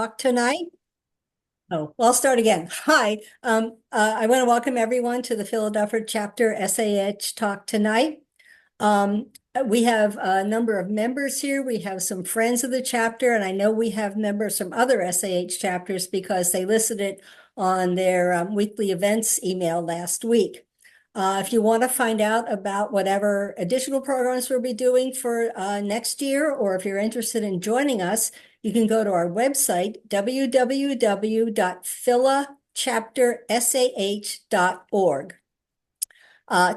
talk tonight? Oh, well, I'll start again. Hi, I want to welcome everyone to the Philadelphia Chapter SAH talk tonight. We have a number of members here. We have some friends of the chapter, and I know we have members from other SAH chapters because they listed it on their weekly events email last week. If you want to find out about whatever additional programs we'll be doing for next year, or if you're interested in joining us, you can go to our website, www.philachaptersah.org.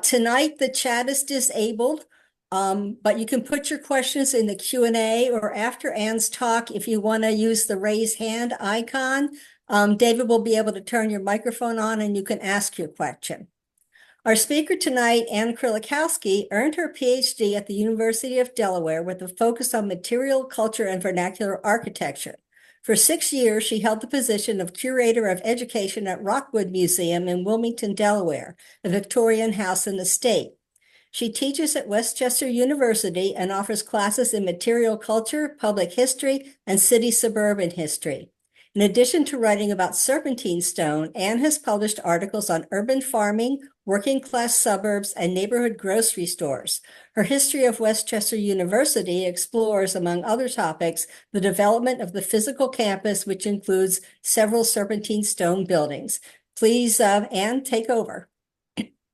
Tonight, the chat is disabled, but you can put your questions in the Q&A or after Anne's talk if you want to use the raise hand icon. David will be able to turn your microphone on and you can ask your question. Our speaker tonight, Anne Krulikowski, earned her PhD at the University of Delaware with a focus on material, culture, and vernacular architecture. For 6 years, she held the position of Curator of Education at Rockwood Museum in Wilmington, Delaware, a Victorian house in the state. She teaches at Westchester University and offers classes in material culture, public history, and city-suburban history. In addition to writing about serpentine stone, Anne has published articles on urban farming, working-class suburbs, and neighborhood grocery stores. Her history of Westchester University explores, among other topics, the development of the physical campus, which includes several serpentine stone buildings. Please, Anne, take over.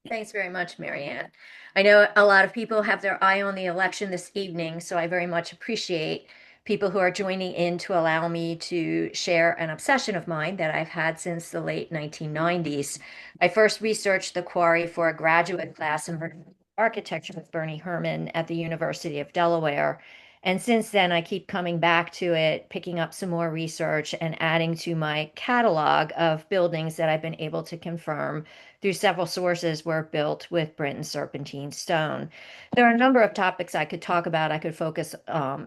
Thanks very much, Marianne. I know a lot of people have their eye on the election this evening, so I very much appreciate people who are joining in to allow me to share an obsession of mine that I've had since the late 1990s. I first researched the Quarry for a graduate class in architecture with Bernie Herman at the University of Delaware. And since then, I keep coming back to it, picking up some more research and adding to my catalog of buildings that I've been able to confirm through several sources were built with Brinton serpentine stone. There are a number of topics I could talk about. I could focus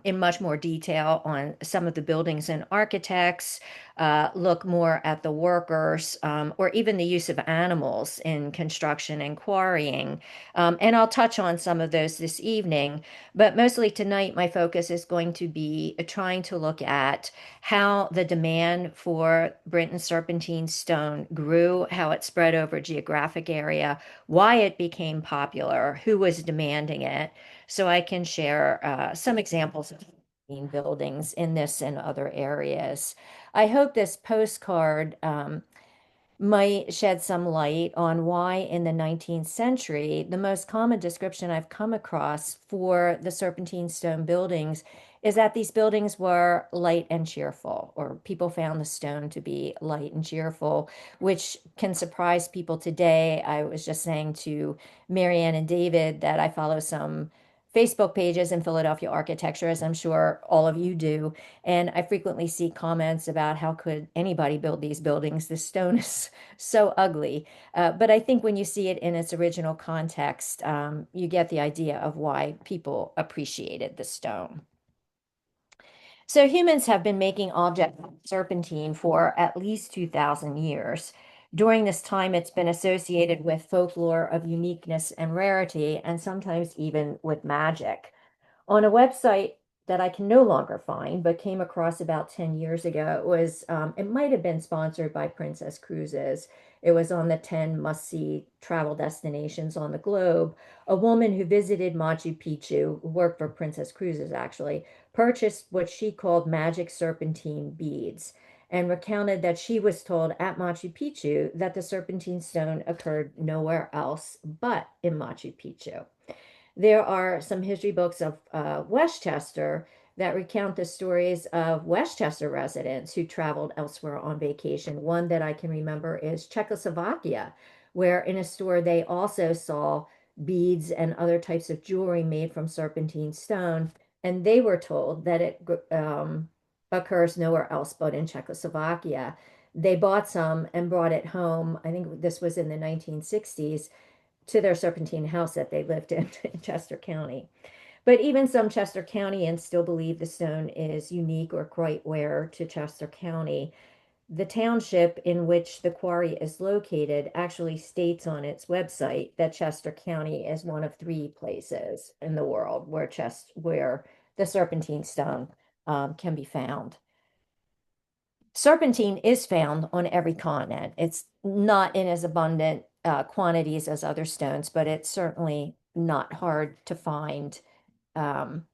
in much more detail on some of the buildings and architects, look more at the workers, or even the use of animals in construction and quarrying. And I'll touch on some of those this evening, but mostly tonight, my focus is going to be trying to look at how the demand for Brinton serpentine stone grew, how it spread over geographic area, why it became popular, who was demanding it, so I can share some examples of buildings in this and other areas. I hope this postcard might shed some light on why in the 19th century, the most common description I've come across for the serpentine stone buildings is that these buildings were light and cheerful, or people found the stone to be light and cheerful, which can surprise people today. I was just saying to Marianne and David that I follow some Facebook pages in Philadelphia architecture, as I'm sure all of you do. And I frequently see comments about how could anybody build these buildings? This stone is so ugly. But I think when you see it in its original context, you get the idea of why people appreciated the stone. So humans have been making objects of serpentine for at least 2,000 years. During this time, it's been associated with folklore of uniqueness and rarity, and sometimes even with magic. On a website that I can no longer find, but came across about 10 years ago, it might have been sponsored by Princess Cruises. It was on the 10 must-see travel destinations on the globe. A woman who visited Machu Picchu, who worked for Princess Cruises actually, purchased what she called magic serpentine beads and recounted that she was told at Machu Picchu that the serpentine stone occurred nowhere else but in Machu Picchu. There are some history books of Westchester that recount the stories of Westchester residents who traveled elsewhere on vacation. One that I can remember is Czechoslovakia, where in a store they also saw beads and other types of jewelry made from serpentine stone, and they were told that it occurs nowhere else but in Czechoslovakia. They bought some and brought it home. I think this was in the 1960s, to their serpentine house that they lived in Chester County. But even some Chester Countyans still believe the stone is unique or quite rare to Chester County. The township in which the quarry is located actually states on its website that Chester County is one of 3 places in the world where the serpentine stone can be found. Serpentine is found on every continent. It's not in as abundant quantities as other stones, but it's certainly not hard to find, um,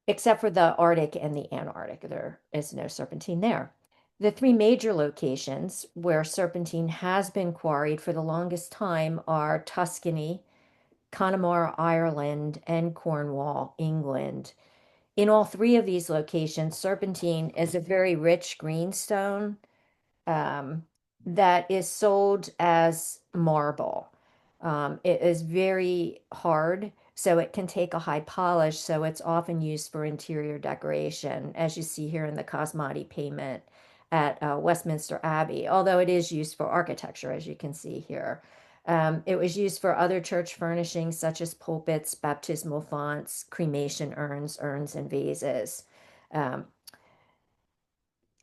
except for the Arctic and the Antarctic. There is no serpentine there. The three major locations where serpentine has been quarried for the longest time are Tuscany, Connemara, Ireland, and Cornwall, England. In all three of these locations, serpentine is a very rich greenstone um, that is sold as marble. It is very hard, so it can take a high polish, so it's often used for interior decoration, as you see here in the Cosmati payment at Westminster Abbey, although it is used for architecture, as you can see here. It was used for other church furnishings such as pulpits, baptismal fonts, cremation urns, and vases. Um,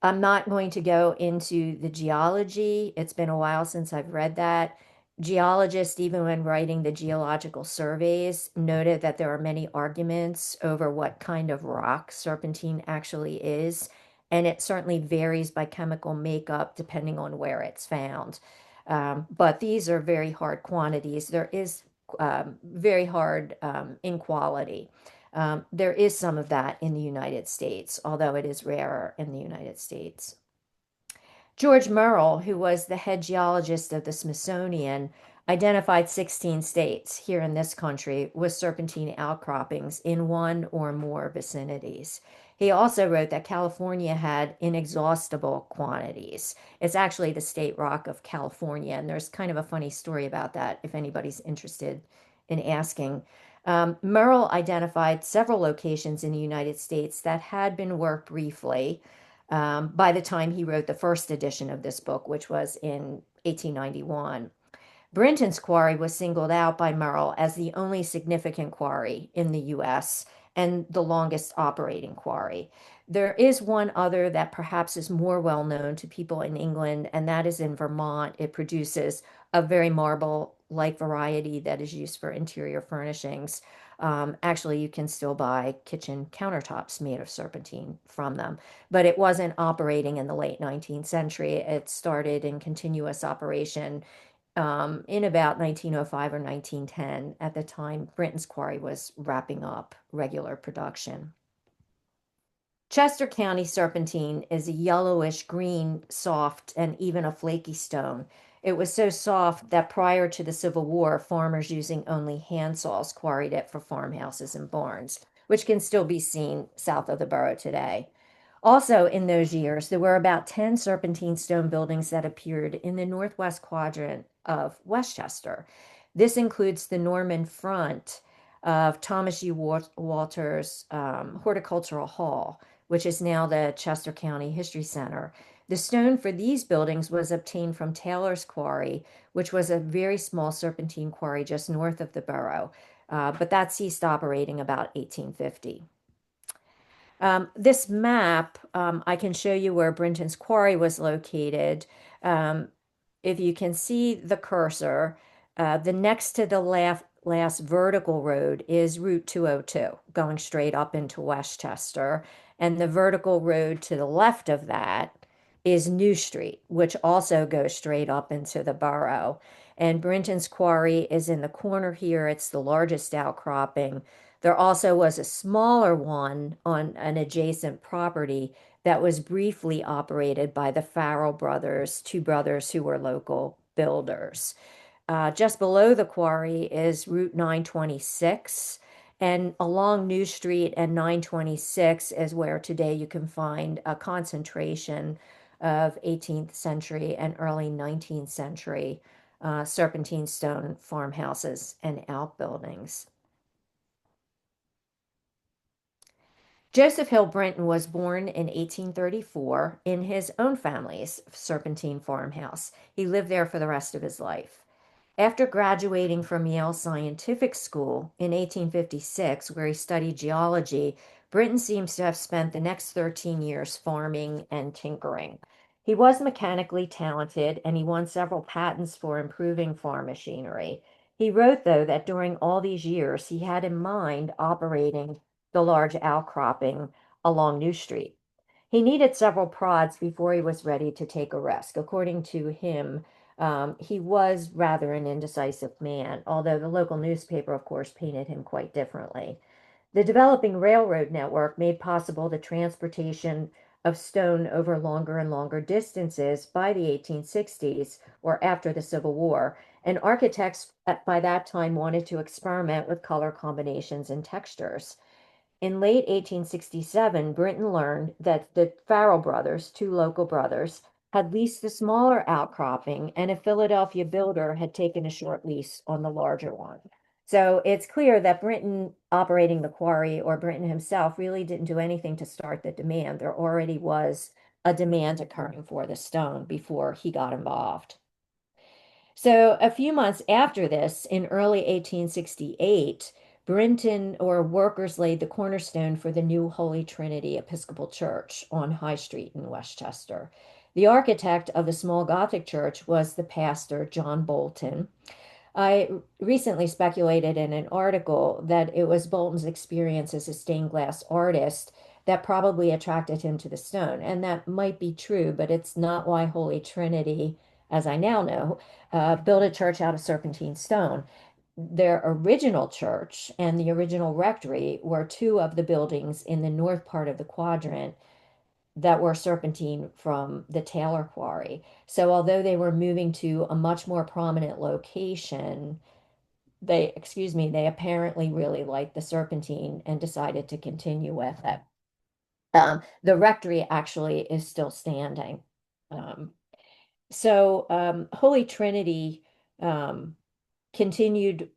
I'm not going to go into the geology. It's been a while since I've read that. Geologists, even when writing the geological surveys, noted that there are many arguments over what kind of rock serpentine actually is, and it certainly varies by chemical makeup depending on where it's found. But these are very hard quantities. There is very hard in quality. There is some of that in the United States, although it is rarer in the United States. George Merrill, who was the head geologist of the Smithsonian, identified 16 states here in this country with serpentine outcroppings in one or more vicinities. He also wrote that California had inexhaustible quantities. It's actually the state rock of California, and there's kind of a funny story about that if anybody's interested in asking. Merrill identified several locations in the United States that had been worked briefly by the time he wrote the first edition of this book, which was in 1891. Brinton's quarry was singled out by Merrill as the only significant quarry in the U.S. and the longest operating quarry. There is one other that perhaps is more well known to people in England, and that is in Vermont. It produces a very marble-like variety that is used for interior furnishings. Actually, you can still buy kitchen countertops made of serpentine from them, but it wasn't operating in the late 19th century. It started in continuous operation in about 1905 or 1910. At the time, Brinton's Quarry was wrapping up regular production. Chester County serpentine is a yellowish green, soft, and even a flaky stone. It was so soft that prior to the Civil War, farmers using only hand saws quarried it for farmhouses and barns, which can still be seen south of the borough today. Also, in those years, there were about 10 serpentine stone buildings that appeared in the northwest quadrant of Westchester. This includes the Norman front of Thomas U. Walter's Horticultural Hall, which is now the Chester County History Center. The stone for these buildings was obtained from Taylor's Quarry, which was a very small serpentine quarry just north of the borough, but that ceased operating about 1850. This map, I can show you where Brinton's Quarry was located. If you can see the cursor, the next to the last vertical road is Route 202, going straight up into Westchester. And the vertical road to the left of that is New Street, which also goes straight up into the borough. And Brinton's Quarry is in the corner here. It's the largest outcropping. There also was a smaller one on an adjacent property that was briefly operated by the Farrell brothers, two brothers who were local builders. Just below the quarry is Route 926, and along New Street and 926 is where today you can find a concentration of 18th century and early 19th century serpentine stone farmhouses and outbuildings. Joseph Hill Brinton was born in 1834 in his own family's serpentine farmhouse. He lived there for the rest of his life. After graduating from Yale Scientific School in 1856, where he studied geology, Brinton seems to have spent the next 13 years farming and tinkering. He was mechanically talented, and he won several patents for improving farm machinery. He wrote, though, that during all these years, he had in mind operating the large outcropping along New Street. He needed several prods before he was ready to take a risk. According to him, he was rather an indecisive man, although the local newspaper, of course, painted him quite differently. The developing railroad network made possible the transportation of stone over longer and longer distances by the 1860s or after the Civil War, and architects by that time wanted to experiment with color combinations and textures. In late 1867, Brinton learned that the Farrell brothers, two local brothers, had leased the smaller outcropping, and a Philadelphia builder had taken a short lease on the larger one. So it's clear that Brinton operating the quarry, or Brinton himself, really didn't do anything to start the demand. There already was a demand occurring for the stone before he got involved. So a few months after this, in early 1868, Brinton or workers laid the cornerstone for the new Holy Trinity Episcopal Church on High Street in Westchester. The architect of the small Gothic church was the pastor, John Bolton. I recently speculated in an article that it was Bolton's experience as a stained glass artist that probably attracted him to the stone. And that might be true, but it's not why Holy Trinity, as I now know, built a church out of serpentine stone. Their original church and the original rectory were two of the buildings in the north part of the quadrant that were serpentine from the Taylor Quarry. So although they were moving to a much more prominent location, they apparently really liked the serpentine and decided to continue with it. The rectory actually is still standing. Um, Holy Trinity um, continued,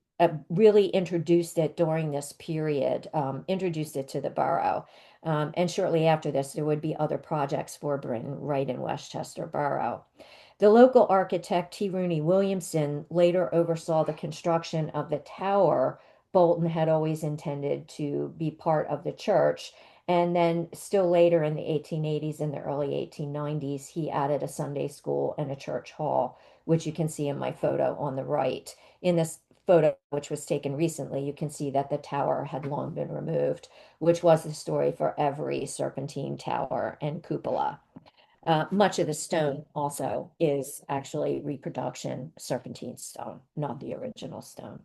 really introduced it during this period, introduced it to the borough. And shortly after this, there would be other projects for Brinton right in Westchester Borough. The local architect T. Rooney Williamson later oversaw the construction of the tower Bolton had always intended to be part of the church. And then still later in the 1880s and the early 1890s, he added a Sunday school and a church hall, which you can see in my photo on the right. In this photo, which was taken recently, you can see that the tower had long been removed, which was the story for every serpentine tower and cupola. Much of the stone also is actually reproduction serpentine stone, not the original stone.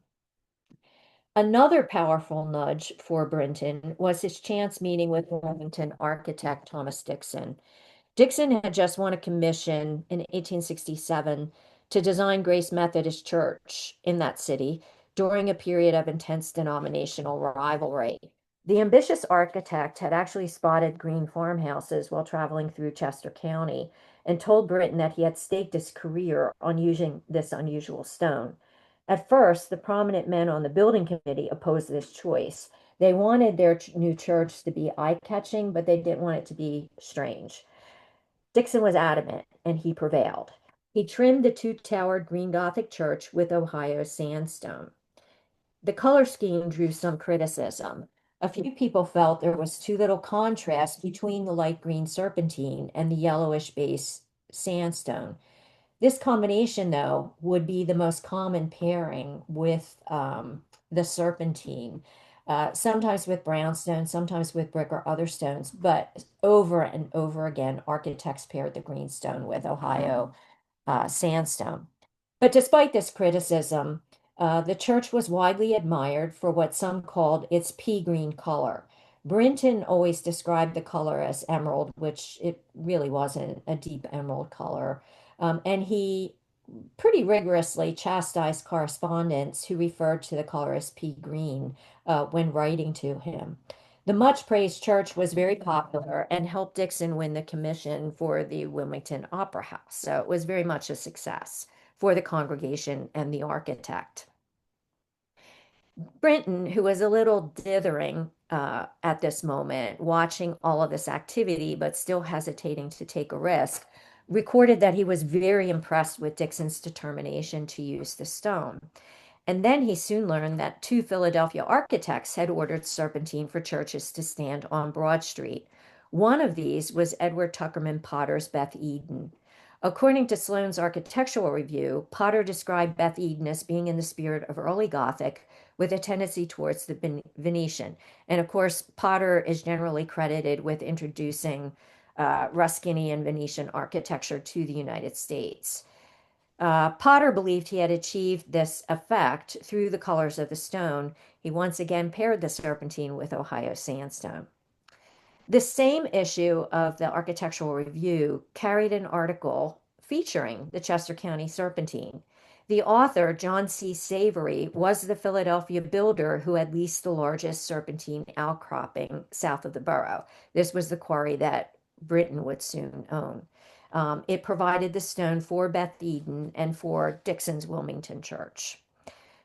Another powerful nudge for Brinton was his chance meeting with Wilmington architect Thomas Dixon. Dixon had just won a commission in 1867 to design Grace Methodist Church in that city during a period of intense denominational rivalry. The ambitious architect had actually spotted green farmhouses while traveling through Chester County and told Brinton that he had staked his career on using this unusual stone. At first, the prominent men on the building committee opposed this choice. They wanted their new church to be eye-catching, but they didn't want it to be strange. Dixon was adamant, and he prevailed. He trimmed the two-towered green Gothic church with Ohio sandstone. The color scheme drew some criticism. A few people felt there was too little contrast between the light green serpentine and the yellowish base sandstone. This combination, though, would be the most common pairing with the serpentine, sometimes with brownstone, sometimes with brick or other stones, but over and over again, architects paired the greenstone with Ohio sandstone. But despite this criticism, the church was widely admired for what some called its pea green color. Brinton always described the color as emerald, which it really wasn't a deep emerald color. And he pretty rigorously chastised correspondents who referred to the color as pea green when writing to him. The much praised church was very popular and helped Dixon win the commission for the Wilmington Opera House. So it was very much a success for the congregation and the architect. Brinton, who was a little dithering at this moment, watching all of this activity, but still hesitating to take a risk, recorded that he was very impressed with Dixon's determination to use the stone. And then he soon learned that two Philadelphia architects had ordered serpentine for churches to stand on Broad Street. One of these was Edward Tuckerman Potter's Beth Eden. According to Sloane's Architectural Review, Potter described Beth Eden as being in the spirit of early Gothic with a tendency towards the Venetian. And of course, Potter is generally credited with introducing Ruscini and Venetian architecture to the United States. Potter believed he had achieved this effect through the colors of the stone. He once again paired the serpentine with Ohio sandstone. The same issue of the Architectural Review carried an article featuring the Chester County Serpentine. The author, John C. Savory, was the Philadelphia builder who had leased the largest serpentine outcropping south of the borough. This was the quarry that Brinton would soon own. It provided the stone for Beth Eden and for Dixon's Wilmington Church.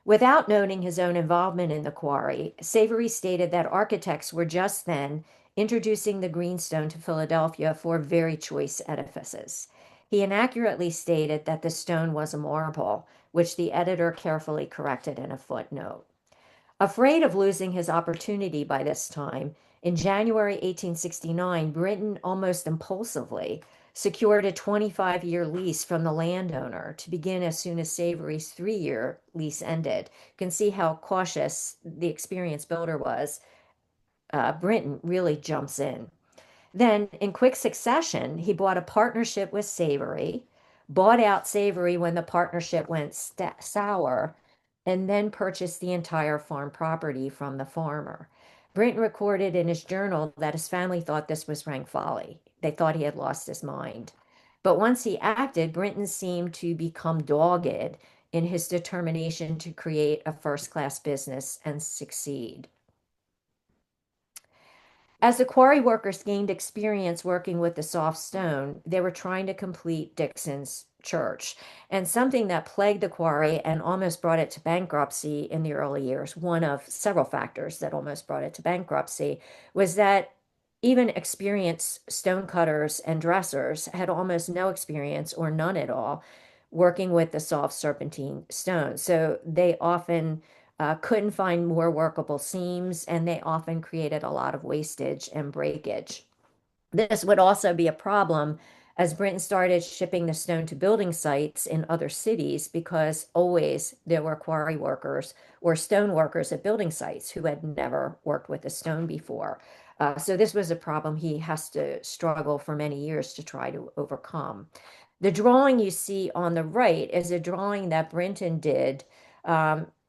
Without noting his own involvement in the quarry, Savory stated that architects were just then introducing the greenstone to Philadelphia for very choice edifices. He inaccurately stated that the stone was a marble, which the editor carefully corrected in a footnote. Afraid of losing his opportunity by this time, in January 1869, Brinton almost impulsively secured a 25-year lease from the landowner to begin as soon as Savory's 3-year lease ended. You can see how cautious the experienced builder was. Brinton really jumps in. Then, in quick succession, he bought a partnership with Savory, bought out Savory when the partnership went sour, and then purchased the entire farm property from the farmer. Brinton recorded in his journal that his family thought this was rank folly. They thought he had lost his mind. But once he acted, Brinton seemed to become dogged in his determination to create a first-class business and succeed. As the quarry workers gained experience working with the soft stone, they were trying to complete Dixon's church. And something that plagued the quarry and almost brought it to bankruptcy in the early years, one of several factors that almost brought it to bankruptcy, was that even experienced stonecutters and dressers had almost no experience or none at all working with the soft serpentine stone. So they often couldn't find more workable seams, and they often created a lot of wastage and breakage. This would also be a problem as Brinton started shipping the stone to building sites in other cities, because always there were quarry workers or stone workers at building sites who had never worked with the stone before. So this was a problem he has to struggle for many years to try to overcome. The drawing you see on the right is a drawing that Brinton did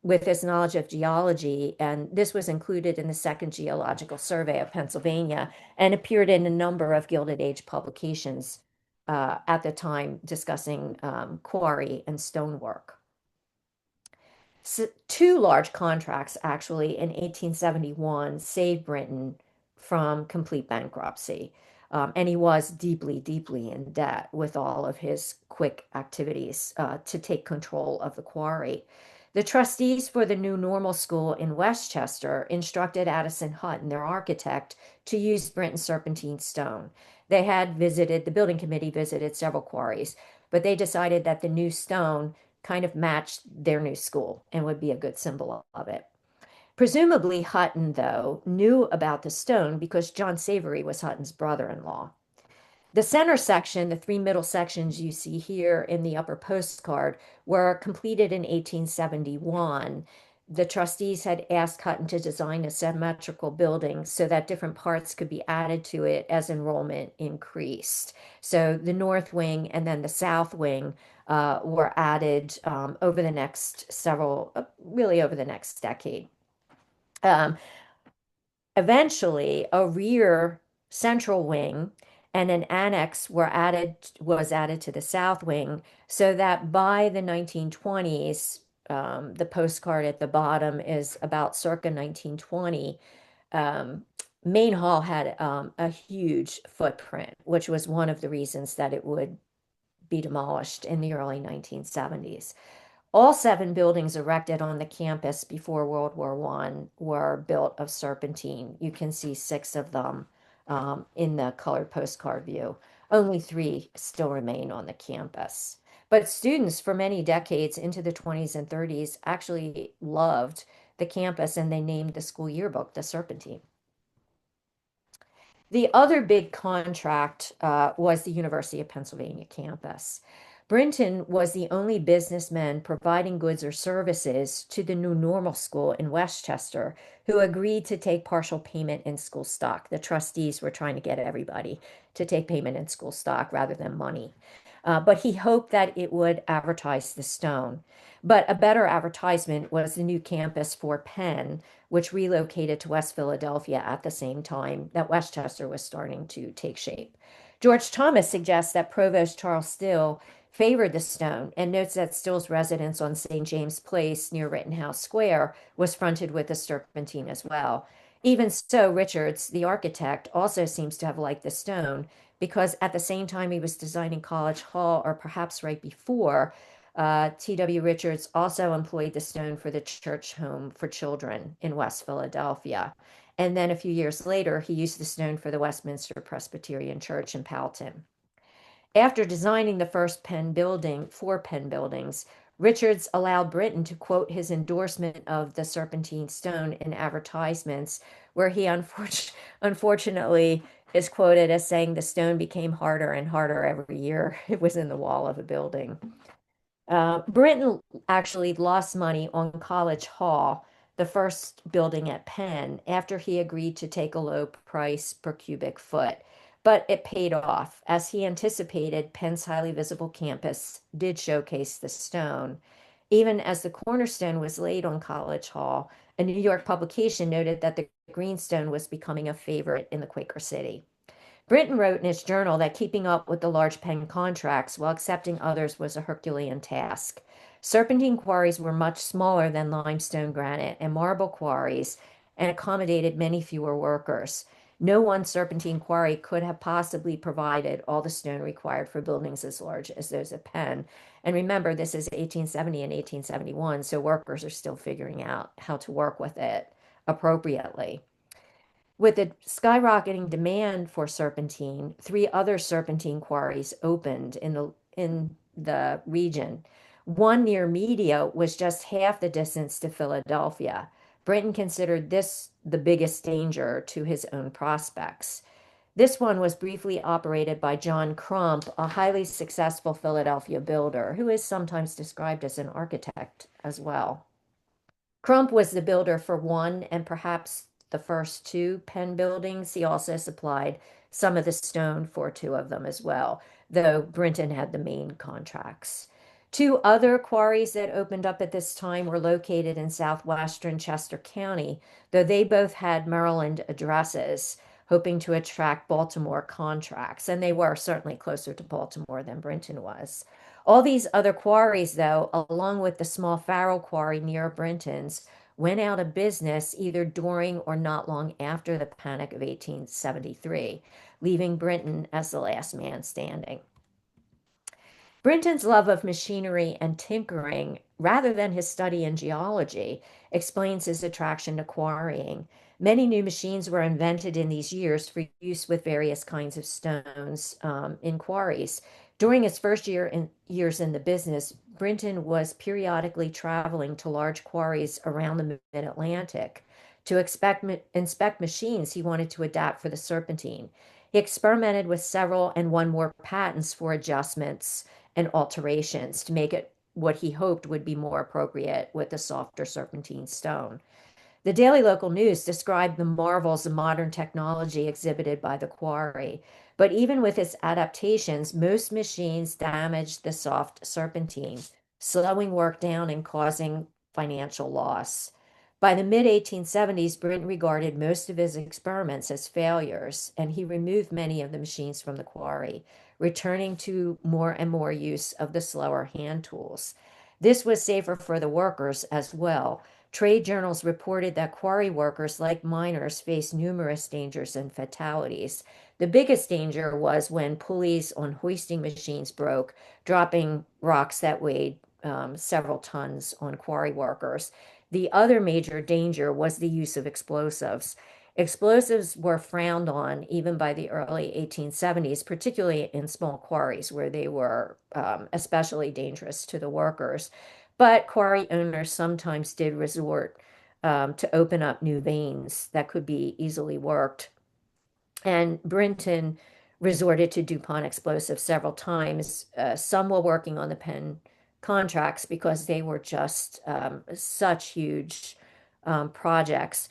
with his knowledge of geology, and this was included in the Second Geological Survey of Pennsylvania and appeared in a number of Gilded Age publications at the time discussing quarry and stonework. So, 2 large contracts actually in 1871 saved Brinton from complete bankruptcy. And he was deeply, deeply in debt with all of his quick activities to take control of the quarry. The trustees for the new normal school in Westchester instructed Addison Hutton, their architect, to use Brinton serpentine stone. They had visited, the building committee visited several quarries, but they decided that the new stone kind of matched their new school and would be a good symbol of it. Presumably, Hutton, though, knew about the stone because John Savory was Hutton's brother-in-law. The center section, the 3 middle sections you see here in the upper postcard, were completed in 1871. The trustees had asked Hutton to design a symmetrical building so that different parts could be added to it as enrollment increased. So the north wing and then the south wing were added over the next really over the next decade. Eventually, a rear central wing and an annex was added to the south wing, so that by the 1920s, the postcard at the bottom is about circa 1920. Main Hall had a huge footprint, which was one of the reasons that it would be demolished in the early 1970s. All 7 buildings erected on the campus before World War I were built of serpentine. You can see 6 of them in the colored postcard view. Only 3 still remain on the campus. But students for many decades into the 20s and 30s actually loved the campus, and they named the school yearbook the Serpentine. The other big contract was the University of Pennsylvania campus. Brinton was the only businessman providing goods or services to the New Normal School in Westchester who agreed to take partial payment in school stock. The trustees were trying to get everybody to take payment in school stock rather than money. But he hoped that it would advertise the stone. But a better advertisement was the new campus for Penn, which relocated to West Philadelphia at the same time that Westchester was starting to take shape. George Thomas suggests that Provost Charles Still favored the stone and notes that Still's residence on St. James Place near Rittenhouse Square was fronted with a serpentine as well. Even so, Richards, the architect, also seems to have liked the stone because at the same time he was designing College Hall, or perhaps right before, T.W. Richards also employed the stone for the church home for children in West Philadelphia. And then a few years later, he used the stone for the Westminster Presbyterian Church in Powelton. After designing the first Penn building, four Penn buildings, Richards allowed Brinton to quote his endorsement of the serpentine stone in advertisements, where he unfortunately is quoted as saying the stone became harder and harder every year it was in the wall of a building. Brinton actually lost money on College Hall, the first building at Penn, after he agreed to take a low price per cubic foot. But it paid off. As he anticipated, Penn's highly visible campus did showcase the stone. Even as the cornerstone was laid on College Hall, a New York publication noted that the greenstone was becoming a favorite in the Quaker City. Brinton wrote in his journal that keeping up with the large Penn contracts while accepting others was a Herculean task. Serpentine quarries were much smaller than limestone, granite, and marble quarries and accommodated many fewer workers. No one serpentine quarry could have possibly provided all the stone required for buildings as large as those at Penn. And remember, this is 1870 and 1871, so workers are still figuring out how to work with it appropriately. With the skyrocketing demand for serpentine, three other serpentine quarries opened in the region. One near Media was just half the distance to Philadelphia. Brinton considered this the biggest danger to his own prospects. This one was briefly operated by John Crump, a highly successful Philadelphia builder who is sometimes described as an architect as well. Crump was the builder for one and perhaps the first two Penn buildings. He also supplied some of the stone for two of them as well, though Brinton had the main contracts. Two other quarries that opened up at this time were located in southwestern Chester County, though they both had Maryland addresses, hoping to attract Baltimore contracts, and they were certainly closer to Baltimore than Brinton was. All these other quarries, though, along with the small Farrell quarry near Brinton's, went out of business either during or not long after the Panic of 1873, leaving Brinton as the last man standing. Brinton's love of machinery and tinkering, rather than his study in geology, explains his attraction to quarrying. Many new machines were invented in these years for use with various kinds of stones in quarries. During his first years in the business, Brinton was periodically traveling to large quarries around the mid-Atlantic. To inspect machines he wanted to adapt for the serpentine. He experimented with several and won more patents for adjustments and alterations to make it what he hoped would be more appropriate with the softer serpentine stone. The Daily Local News described the marvels of modern technology exhibited by the quarry, but even with its adaptations, most machines damaged the soft serpentine, slowing work down and causing financial loss. By the mid 1870s, Brinton regarded most of his experiments as failures, and he removed many of the machines from the quarry, returning to more and more use of the slower hand tools. This was safer for the workers as well. Trade journals reported that quarry workers, like miners, faced numerous dangers and fatalities. The biggest danger was when pulleys on hoisting machines broke, dropping rocks that weighed several tons on quarry workers. The other major danger was the use of explosives. Explosives were frowned on even by the early 1870s, particularly in small quarries where they were especially dangerous to the workers. But quarry owners sometimes did resort to open up new veins that could be easily worked. And Brinton resorted to DuPont explosives several times. Some were working on the Penn contracts because they were just such huge projects.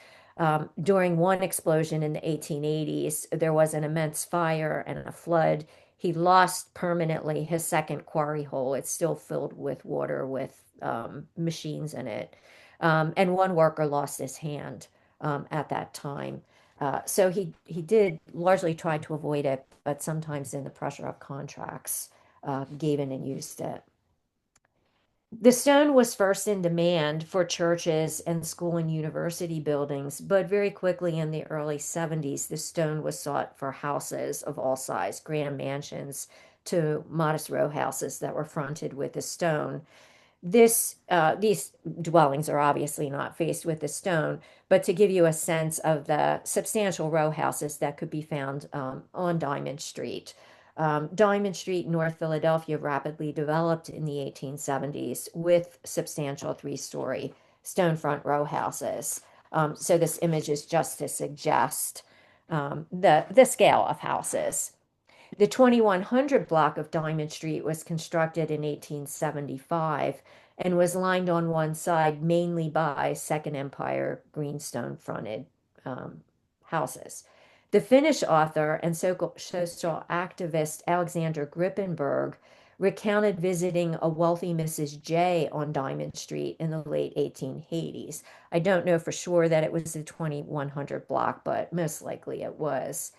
During one explosion in the 1880s, there was an immense fire and a flood. He lost permanently his second quarry hole. It's still filled with water with machines in it. And one worker lost his hand at that time. So he did largely try to avoid it, but sometimes in the pressure of contracts, gave in and used it. The stone was first in demand for churches and school and university buildings, but very quickly in the early 70s, the stone was sought for houses of all size, grand mansions to modest row houses that were fronted with the stone. These dwellings are obviously not faced with the stone, but to give you a sense of the substantial row houses that could be found on Diamond Street. Diamond Street, North Philadelphia, rapidly developed in the 1870s with substantial three-story stone front row houses. So this image is just to suggest the scale of houses. The 2100 block of Diamond Street was constructed in 1875 and was lined on one side mainly by Second Empire greenstone fronted houses. The Finnish author and social activist Alexander Grippenberg recounted visiting a wealthy Mrs. J on Diamond Street in the late 1880s. I don't know for sure that it was the 2100 block, but most likely it was.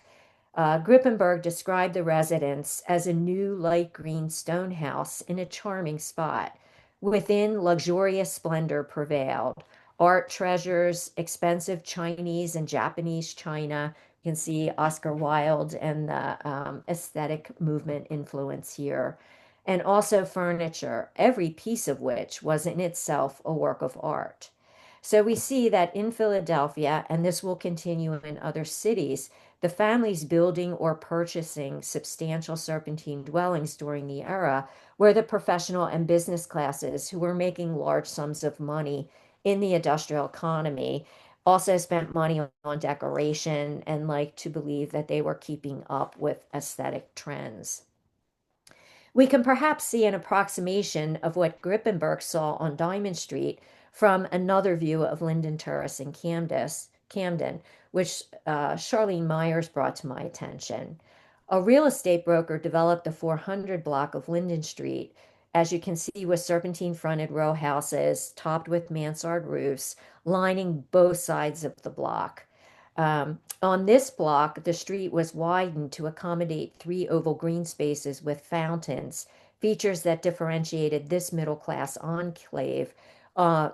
Grippenberg described the residence as a new light green stone house in a charming spot. Within, luxurious splendor prevailed. Art treasures, expensive Chinese and Japanese china. You can see Oscar Wilde and the aesthetic movement influence here. And also furniture, every piece of which was in itself a work of art. So we see that in Philadelphia, and this will continue in other cities, the families building or purchasing substantial serpentine dwellings during the era were the professional and business classes who were making large sums of money in the industrial economy, also spent money on decoration and liked to believe that they were keeping up with aesthetic trends. We can perhaps see an approximation of what Grippenberg saw on Diamond Street from another view of Linden Terrace in Camden, which Charlene Myers brought to my attention. A real estate broker developed the 400 block of Linden Street, as you can see, with serpentine fronted row houses topped with mansard roofs lining both sides of the block. On this block, the street was widened to accommodate 3 oval green spaces with fountains, features that differentiated this middle class enclave,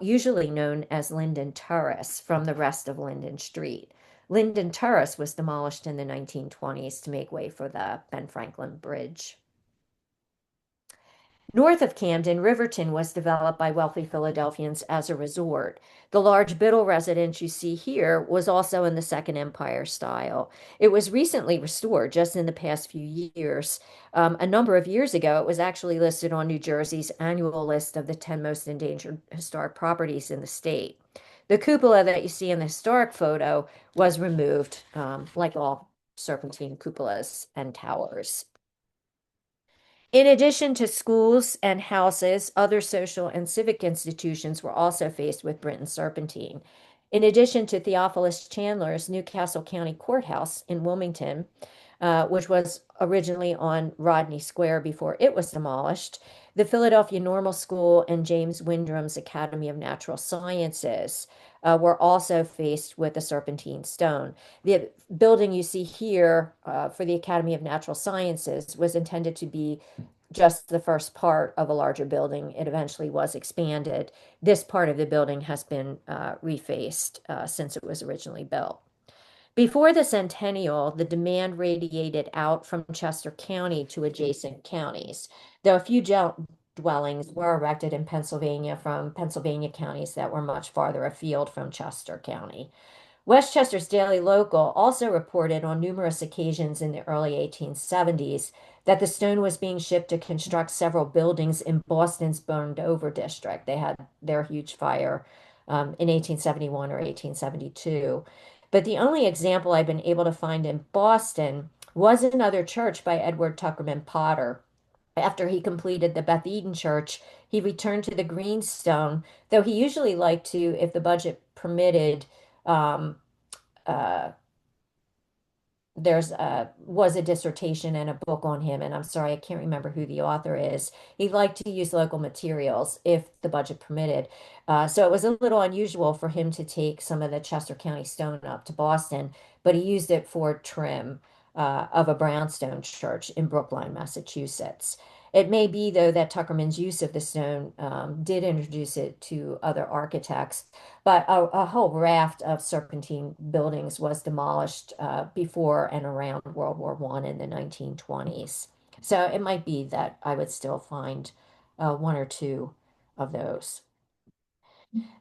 usually known as Linden Terrace, from the rest of Linden Street. Linden Terrace was demolished in the 1920s to make way for the Ben Franklin Bridge. North of Camden, Riverton was developed by wealthy Philadelphians as a resort. The large Biddle residence you see here was also in the Second Empire style. It was recently restored just in the past few years. A number of years ago, it was actually listed on New Jersey's annual list of the 10 most endangered historic properties in the state. The cupola that you see in the historic photo was removed, like all serpentine cupolas and towers. In addition to schools and houses, other social and civic institutions were also faced with Brinton Serpentine. In addition to Theophilus Chandler's Newcastle County Courthouse in Wilmington, which was originally on Rodney Square before it was demolished, the Philadelphia Normal School and James Wyndham's Academy of Natural Sciences were also faced with the serpentine stone. The building you see here for the Academy of Natural Sciences was intended to be just the first part of a larger building. It eventually was expanded. This part of the building has been refaced since it was originally built. Before the centennial, the demand radiated out from Chester County to adjacent counties, though a few dwellings were erected in Pennsylvania from Pennsylvania counties that were much farther afield from Chester County. Westchester's Daily Local also reported on numerous occasions in the early 1870s that the stone was being shipped to construct several buildings in Boston's burned over district. They had their huge fire in 1871 or 1872. But the only example I've been able to find in Boston was another church by Edward Tuckerman Potter. After he completed the Beth Eden Church, he returned to the greenstone, though he usually liked to, if the budget permitted, um, uh, there's was a dissertation and a book on him, and I'm sorry, I can't remember who the author is. He liked to use local materials if the budget permitted. So it was a little unusual for him to take some of the Chester County stone up to Boston, but he used it for trim of a brownstone church in Brookline, Massachusetts. It may be, though, that Tuckerman's use of the stone did introduce it to other architects, but a whole raft of serpentine buildings was demolished before and around World War I in the 1920s. So it might be that I would still find one or two of those.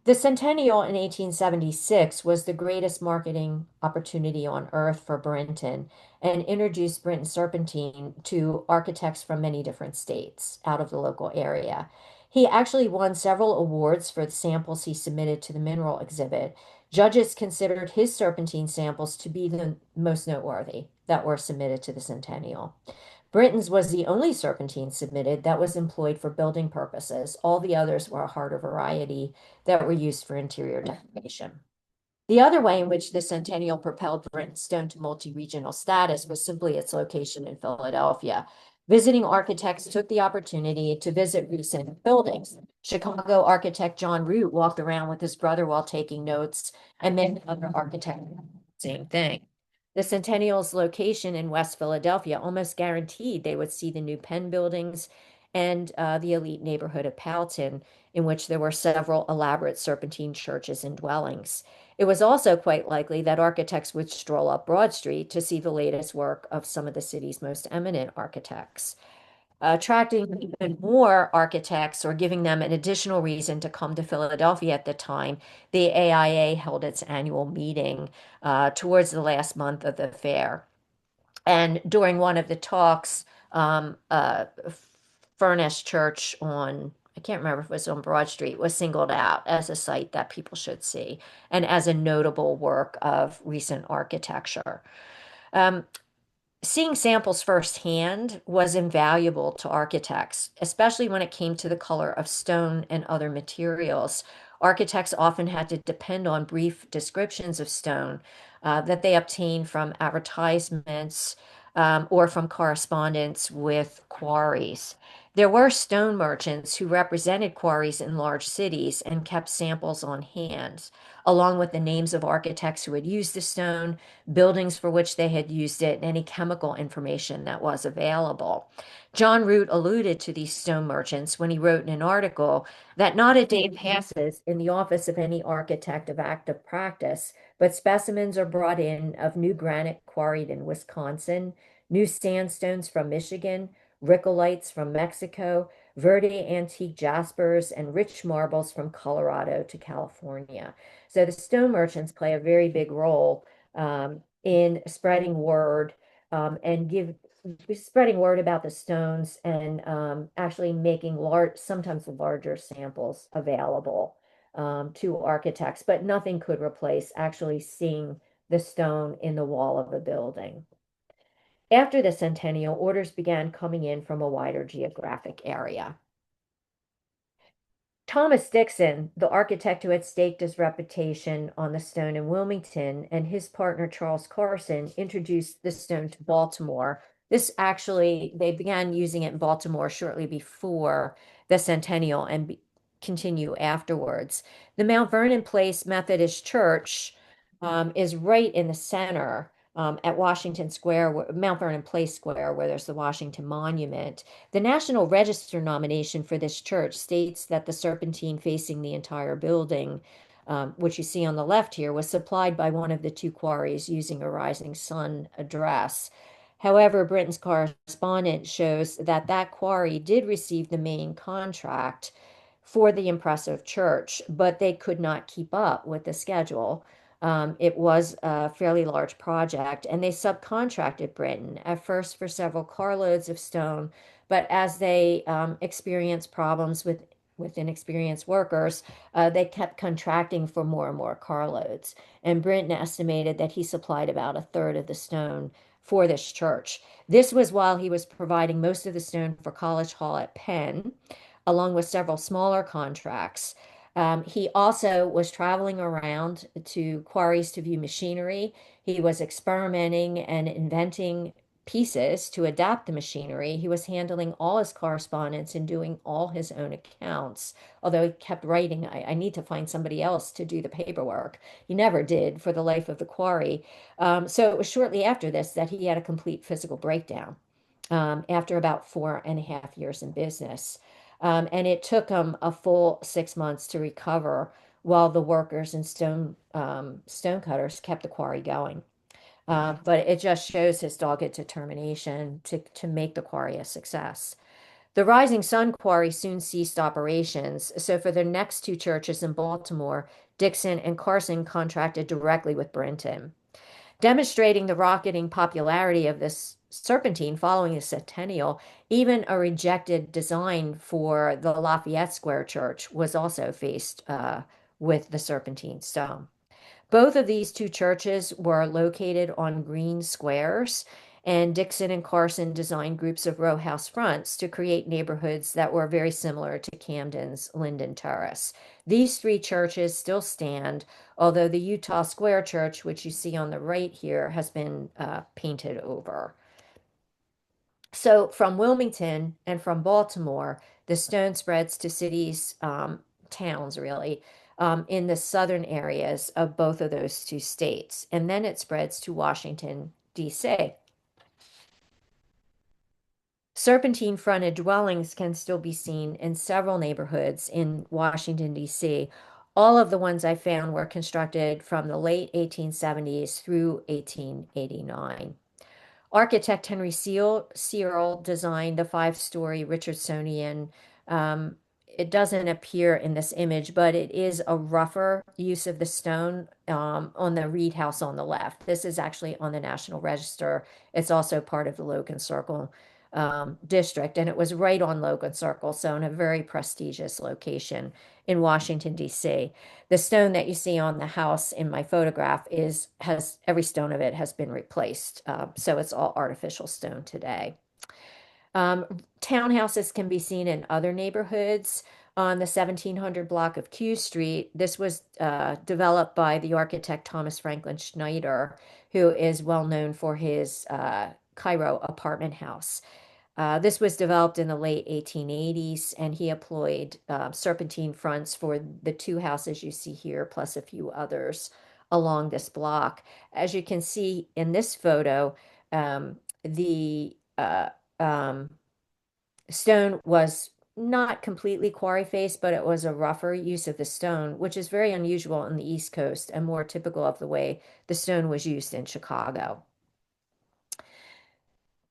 The centennial in 1876 was the greatest marketing opportunity on earth for Brinton and introduced Brinton Serpentine to architects from many different states out of the local area. He actually won several awards for the samples he submitted to the mineral exhibit. Judges considered his serpentine samples to be the most noteworthy that were submitted to the centennial. Brinton's was the only serpentine submitted that was employed for building purposes. All the others were a harder variety that were used for interior decoration. The other way in which the Centennial propelled Brinton's stone to multi-regional status was simply its location in Philadelphia. Visiting architects took the opportunity to visit recent buildings. Chicago architect John Root walked around with his brother while taking notes, and many other architects did the same thing. The Centennial's location in West Philadelphia almost guaranteed they would see the new Penn buildings and the elite neighborhood of Powelton, in which there were several elaborate serpentine churches and dwellings. It was also quite likely that architects would stroll up Broad Street to see the latest work of some of the city's most eminent architects. Attracting even more architects or giving them an additional reason to come to Philadelphia at the time, the AIA held its annual meeting towards the last month of the fair. And during one of the talks, Furnace Church on, I can't remember if it was on Broad Street, was singled out as a site that people should see and as a notable work of recent architecture. Um, Seeing samples firsthand was invaluable to architects, especially when it came to the color of stone and other materials. Architects often had to depend on brief descriptions of stone that they obtained from advertisements or from correspondence with quarries. There were stone merchants who represented quarries in large cities and kept samples on hand, along with the names of architects who had used the stone, buildings for which they had used it, and any chemical information that was available. John Root alluded to these stone merchants when he wrote in an article that not a day passes in the office of any architect of active practice, but specimens are brought in of new granite quarried in Wisconsin, new sandstones from Michigan, rhyolites from Mexico, Verde antique jaspers, and rich marbles from Colorado to California. So the stone merchants play a very big role in spreading word and give spreading word about the stones and actually making large, sometimes larger samples available to architects, but nothing could replace actually seeing the stone in the wall of a building. After the centennial, orders began coming in from a wider geographic area. Thomas Dixon, the architect who had staked his reputation on the stone in Wilmington, and his partner Charles Carson introduced the stone to Baltimore. This actually, they began using it in Baltimore shortly before the centennial and continue afterwards. The Mount Vernon Place Methodist Church is right in the center at Washington Square, Mount Vernon Place Square, where there's the Washington Monument. The National Register nomination for this church states that the serpentine facing the entire building, which you see on the left here, was supplied by one of the two quarries using a rising sun address. However, Brinton's correspondent shows that that quarry did receive the main contract for the impressive church, but they could not keep up with the schedule. It was a fairly large project, and they subcontracted Brinton at first for several carloads of stone, but as they experienced problems with inexperienced workers, they kept contracting for more and more carloads. And Brinton estimated that he supplied about a third of the stone for this church. This was while he was providing most of the stone for College Hall at Penn, along with several smaller contracts. He also was traveling around to quarries to view machinery. He was experimenting and inventing pieces to adapt the machinery. He was handling all his correspondence and doing all his own accounts, although he kept writing, I need to find somebody else to do the paperwork. He never did for the life of the quarry. So it was shortly after this that he had a complete physical breakdown after about 4.5 years in business. And it took him a full 6 months to recover while the workers and stonecutters kept the quarry going. But it just shows his dogged determination to make the quarry a success. The Rising Sun Quarry soon ceased operations, so for the next two churches in Baltimore, Dixon and Carson contracted directly with Brinton. Demonstrating the rocketing popularity of this serpentine following the centennial, even a rejected design for the Lafayette Square Church was also faced with the serpentine stone. Both of these two churches were located on green squares, and Dixon and Carson designed groups of row house fronts to create neighborhoods that were very similar to Camden's Linden Terrace. These three churches still stand, although the Utah Square Church, which you see on the right here, has been painted over. So from Wilmington and from Baltimore, the stone spreads to cities, towns really, in the southern areas of both of those two states. And then it spreads to Washington, D.C. Serpentine fronted dwellings can still be seen in several neighborhoods in Washington, D.C. All of the ones I found were constructed from the late 1870s through 1889. Architect Henry Searle designed the five-story Richardsonian. It doesn't appear in this image, but it is a rougher use of the stone on the Reed House on the left. This is actually on the National Register. It's also part of the Logan Circle district, and it was right on Logan Circle, so in a very prestigious location in Washington, D.C. The stone that you see on the house in my photograph has every stone of it has been replaced, so it's all artificial stone today. Townhouses can be seen in other neighborhoods. On the 1700 block of Q Street, this was developed by the architect Thomas Franklin Schneider, who is well known for his Cairo apartment house. This was developed in the late 1880s, and he employed serpentine fronts for the two houses you see here, plus a few others along this block. As you can see in this photo, the stone was not completely quarry faced, but it was a rougher use of the stone, which is very unusual on the East Coast and more typical of the way the stone was used in Chicago.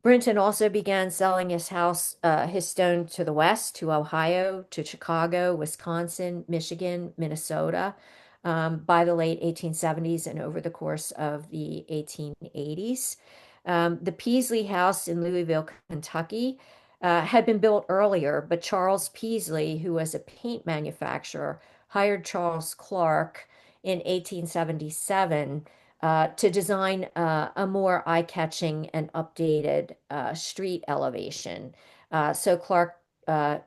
Brinton also began selling his stone to the west, to Ohio, to Chicago, Wisconsin, Michigan, Minnesota, by the late 1870s and over the course of the 1880s. The Peaslee House in Louisville, Kentucky, had been built earlier, but Charles Peaslee, who was a paint manufacturer, hired Charles Clark in 1877 to design a more eye-catching and updated street elevation. So Clark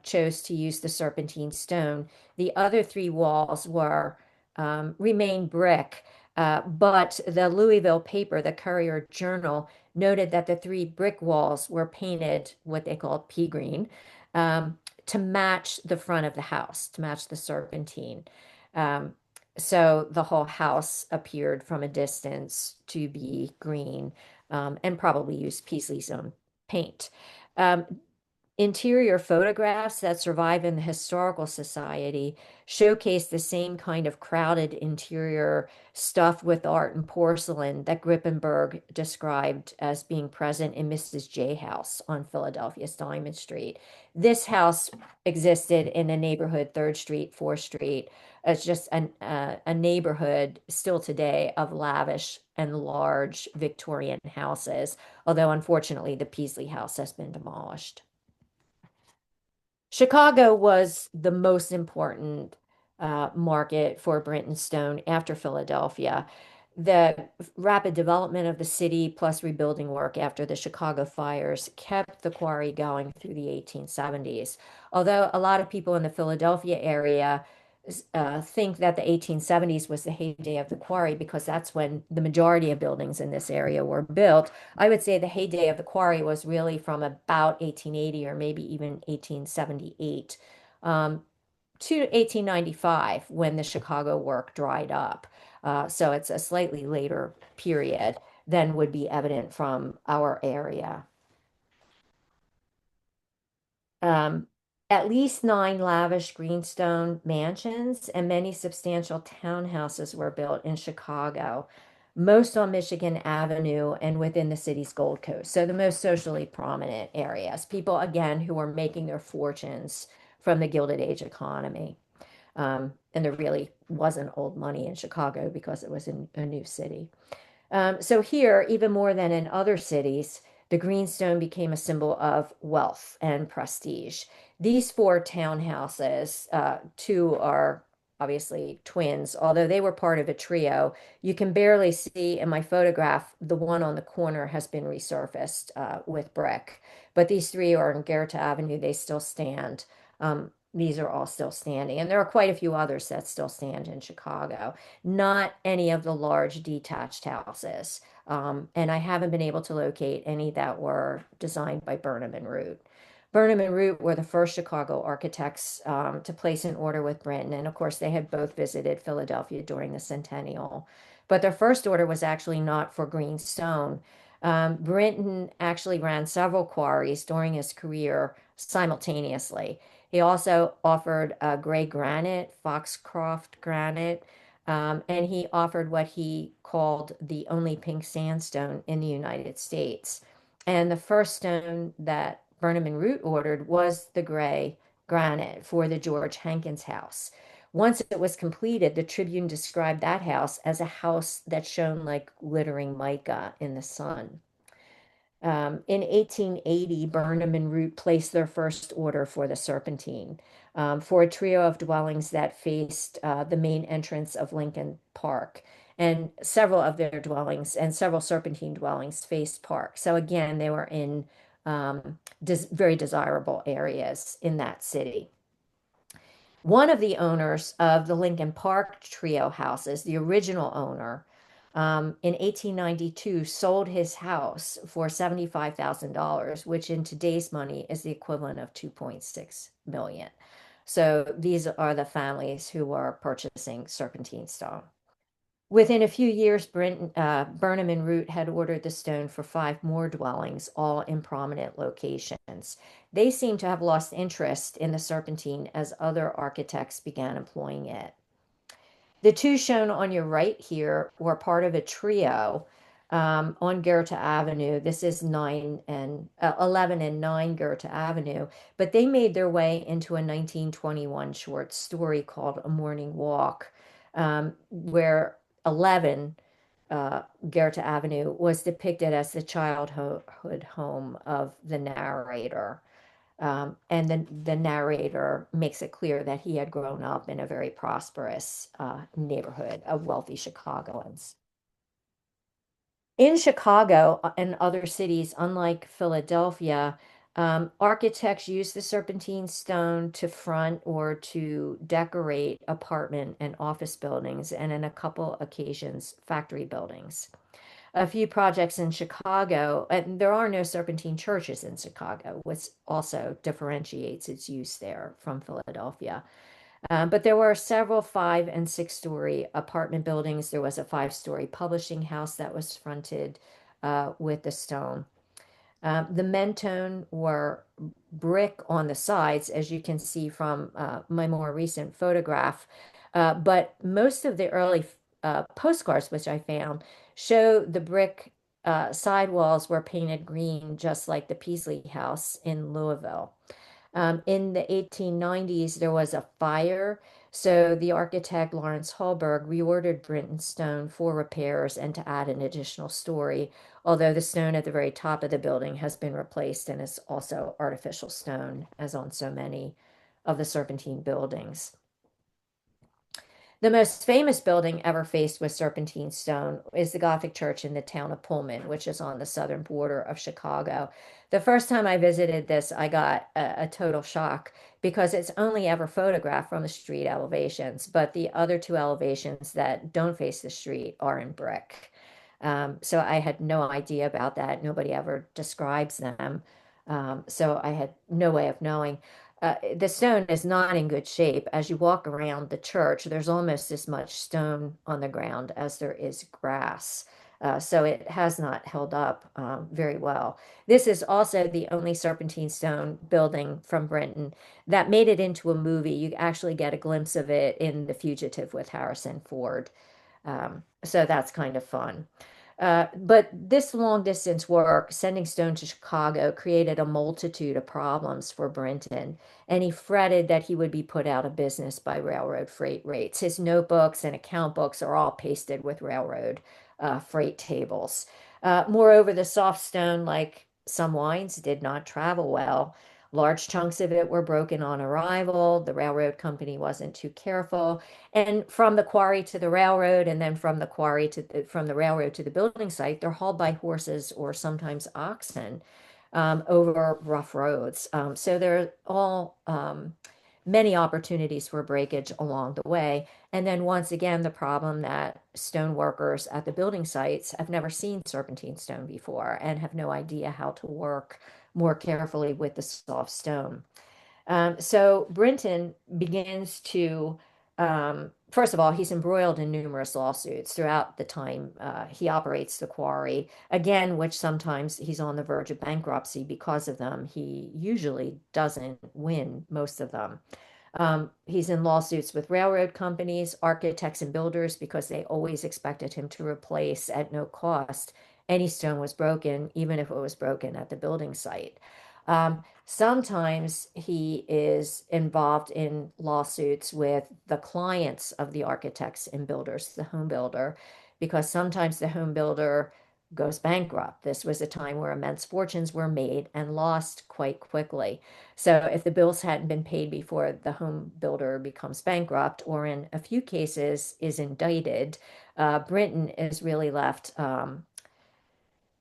chose to use the serpentine stone. The other three walls remained brick, but the Louisville paper, the Courier Journal, noted that the three brick walls were painted what they called pea green to match the front of the house, to match the serpentine. So the whole house appeared from a distance to be green and probably used Peaslee's own paint. Interior photographs that survive in the Historical Society showcase the same kind of crowded interior stuffed with art and porcelain that Grippenberg described as being present in Mrs. J House on Philadelphia's Diamond Street. This house existed in a neighborhood, 3rd Street, 4th Street. It's just a neighborhood still today of lavish and large Victorian houses, although unfortunately the Peaslee House has been demolished. Chicago was the most important market for Brinton stone after Philadelphia. The rapid development of the city plus rebuilding work after the Chicago fires kept the quarry going through the 1870s. Although a lot of people in the Philadelphia area think that the 1870s was the heyday of the quarry because that's when the majority of buildings in this area were built. I would say the heyday of the quarry was really from about 1880 or maybe even 1878 to 1895 when the Chicago work dried up. So it's a slightly later period than would be evident from our area. Um, at least 9 lavish greenstone mansions and many substantial townhouses were built in Chicago, most on Michigan Avenue and within the city's Gold Coast. So the most socially prominent areas, people again who were making their fortunes from the Gilded Age economy. And there really wasn't old money in Chicago because it was a new city. So here, even more than in other cities, the greenstone became a symbol of wealth and prestige. These 4 townhouses, 2 are obviously twins, although they were part of a trio. You can barely see in my photograph, the one on the corner has been resurfaced with brick. But these 3 are on Goethe Avenue. They still stand. These are all still standing. And there are quite a few others that still stand in Chicago. Not any of the large detached houses. And I haven't been able to locate any that were designed by Burnham and Root. Burnham and Root were the first Chicago architects to place an order with Brinton. And of course, they had both visited Philadelphia during the centennial. But their first order was actually not for green stone. Brinton actually ran several quarries during his career simultaneously. He also offered gray granite, Foxcroft granite, and he offered what he called the only pink sandstone in the United States. And the first stone that Burnham and Root ordered was the gray granite for the George Hankins house. Once it was completed, the Tribune described that house as a house that shone like glittering mica in the sun. In 1880, Burnham and Root placed their first order for the Serpentine, for a trio of dwellings that faced the main entrance of Lincoln Park. And several of their dwellings and several Serpentine dwellings faced Park. So again, they were in very desirable areas in that city. One of the owners of the Lincoln Park trio houses, the original owner, in 1892 sold his house for $75,000, which in today's money is the equivalent of 2.6 million. So these are the families who are purchasing serpentine stone. Within a few years, Burnham and Root had ordered the stone for 5 more dwellings, all in prominent locations. They seem to have lost interest in the serpentine as other architects began employing it. The 2 shown on your right here were part of a trio on Goethe Avenue. This is 11 and 9 Goethe Avenue, but they made their way into a 1921 short story called A Morning Walk, where 11 Goethe Avenue was depicted as the childhood home of the narrator. And then the narrator makes it clear that he had grown up in a very prosperous neighborhood of wealthy Chicagoans. In Chicago and other cities, unlike Philadelphia, architects use the serpentine stone to front or to decorate apartment and office buildings, and in a couple occasions, factory buildings. A few projects in Chicago, and there are no serpentine churches in Chicago, which also differentiates its use there from Philadelphia. But there were several 5- and 6-story apartment buildings. There was a 5-story publishing house that was fronted with the stone. The mentone were brick on the sides, as you can see from my more recent photograph. But most of the early postcards, which I found, show the brick sidewalls were painted green, just like the Peaslee House in Louisville. In the 1890s, there was a fire, so the architect Lawrence Hallberg reordered Brinton stone for repairs and to add an additional story, although the stone at the very top of the building has been replaced and is also artificial stone, as on so many of the serpentine buildings. The most famous building ever faced with serpentine stone is the Gothic church in the town of Pullman, which is on the southern border of Chicago. The first time I visited this, I got a total shock because it's only ever photographed from the street elevations, but the other two elevations that don't face the street are in brick. So I had no idea about that. Nobody ever describes them. So I had no way of knowing. The stone is not in good shape. As you walk around the church, there's almost as much stone on the ground as there is grass. So it has not held up very well. This is also the only serpentine stone building from Brinton that made it into a movie. You actually get a glimpse of it in The Fugitive with Harrison Ford. So that's kind of fun. But this long distance work, sending stone to Chicago, created a multitude of problems for Brinton, and he fretted that he would be put out of business by railroad freight rates. His notebooks and account books are all pasted with railroad freight tables. Moreover, the soft stone, like some wines, did not travel well. Large chunks of it were broken on arrival. The railroad company wasn't too careful. And from the quarry to the railroad, and then from the quarry from the railroad to the building site, they're hauled by horses or sometimes oxen over rough roads. So there are all many opportunities for breakage along the way. And then once again, the problem that stone workers at the building sites have never seen serpentine stone before and have no idea how to work more carefully with the soft stone. So Brinton begins to, first of all, he's embroiled in numerous lawsuits throughout the time he operates the quarry, again, which sometimes he's on the verge of bankruptcy because of them. He usually doesn't win most of them. He's in lawsuits with railroad companies, architects, and builders because they always expected him to replace at no cost any stone was broken, even if it was broken at the building site. Sometimes he is involved in lawsuits with the clients of the architects and builders, the home builder, because sometimes the home builder goes bankrupt. This was a time where immense fortunes were made and lost quite quickly. So if the bills hadn't been paid before the home builder becomes bankrupt, or in a few cases is indicted, Brinton is really left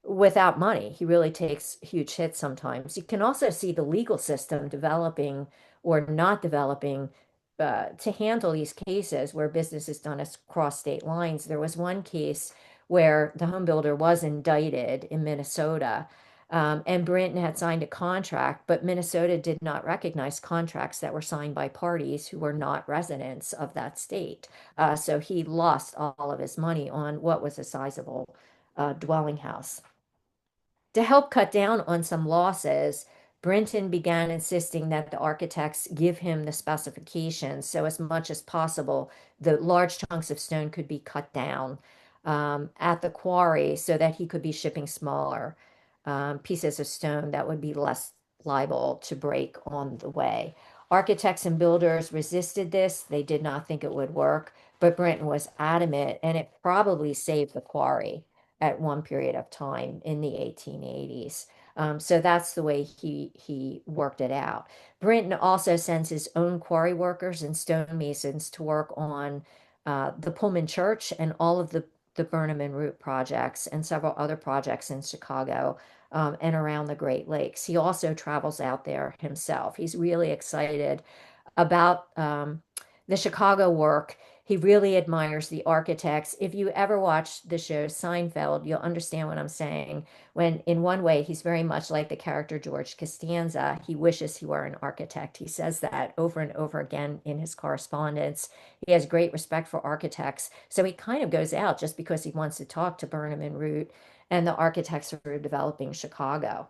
without money. He really takes huge hits sometimes. You can also see the legal system developing or not developing to handle these cases where business is done across state lines. There was one case where the home builder was indicted in Minnesota, and Brinton had signed a contract, but Minnesota did not recognize contracts that were signed by parties who were not residents of that state. So he lost all of his money on what was a sizable dwelling house. To help cut down on some losses, Brinton began insisting that the architects give him the specifications so as much as possible, the large chunks of stone could be cut down at the quarry so that he could be shipping smaller pieces of stone that would be less liable to break on the way. Architects and builders resisted this. They did not think it would work, but Brinton was adamant, and it probably saved the quarry at one period of time in the 1880s. So that's the way he worked it out. Brinton also sends his own quarry workers and stonemasons to work on the Pullman Church and all of the Burnham and Root projects and several other projects in Chicago and around the Great Lakes. He also travels out there himself. He's really excited about the Chicago work. He really admires the architects. If you ever watch the show Seinfeld, you'll understand what I'm saying. When, in one way, he's very much like the character George Costanza. He wishes he were an architect. He says that over and over again in his correspondence. He has great respect for architects. So he kind of goes out just because he wants to talk to Burnham and Root and the architects who are developing Chicago.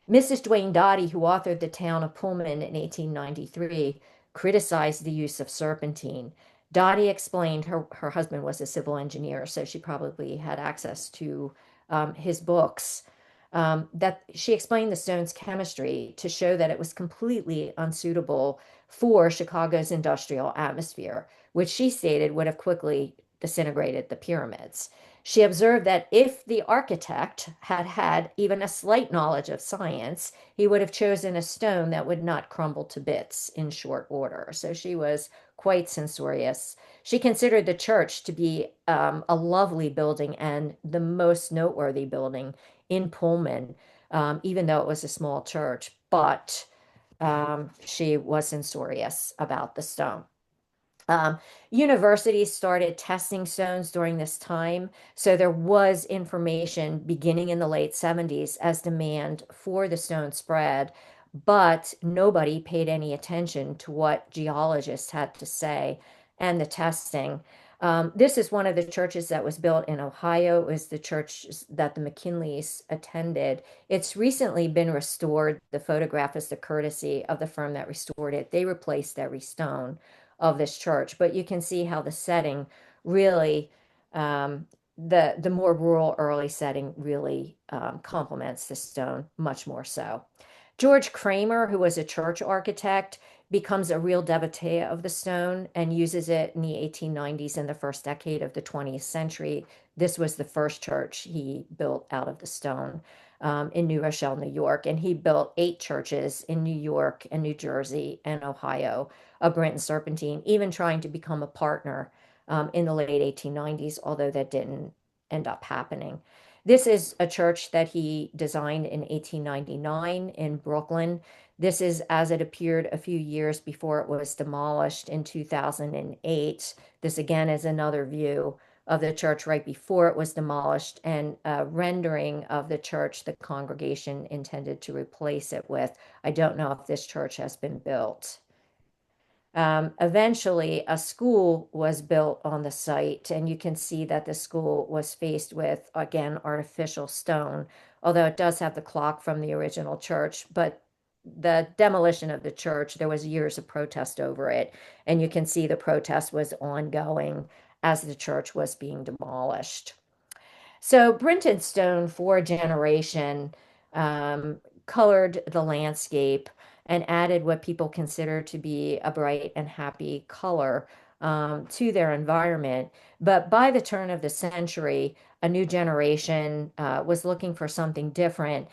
Mrs. Duane Dottie, who authored The Town of Pullman in 1893, criticized the use of serpentine. Dottie explained her husband was a civil engineer, so she probably had access to his books. That she explained the stone's chemistry to show that it was completely unsuitable for Chicago's industrial atmosphere, which she stated would have quickly disintegrated the pyramids. She observed that if the architect had had even a slight knowledge of science, he would have chosen a stone that would not crumble to bits in short order. So she was quite censorious. She considered the church to be a lovely building and the most noteworthy building in Pullman, even though it was a small church. But she was censorious about the stone. Um, Universities started testing stones during this time, so there was information beginning in the late 70s as demand for the stone spread, but nobody paid any attention to what geologists had to say and the testing. This is one of the churches that was built in Ohio. It was the church that the McKinleys attended. It's recently been restored. The photograph is the courtesy of the firm that restored it. They replaced every stone of this church, but you can see how the setting really, the more rural early setting really complements the stone much more so. George Kramer, who was a church architect, becomes a real devotee of the stone and uses it in the 1890s and the first decade of the 20th century. This was the first church he built out of the stone in New Rochelle, New York. And he built 8 churches in New York and New Jersey and Ohio of Brinton Serpentine, even trying to become a partner in the late 1890s, although that didn't end up happening. This is a church that he designed in 1899 in Brooklyn. This is as it appeared a few years before it was demolished in 2008. This again is another view of the church right before it was demolished and a rendering of the church the congregation intended to replace it with. I don't know if this church has been built. Eventually, a school was built on the site, and you can see that the school was faced with, again, artificial stone, although it does have the clock from the original church. But the demolition of the church, there was years of protest over it, and you can see the protest was ongoing as the church was being demolished. So Brinton stone for a generation colored the landscape and added what people consider to be a bright and happy color to their environment. But by the turn of the century, a new generation was looking for something different.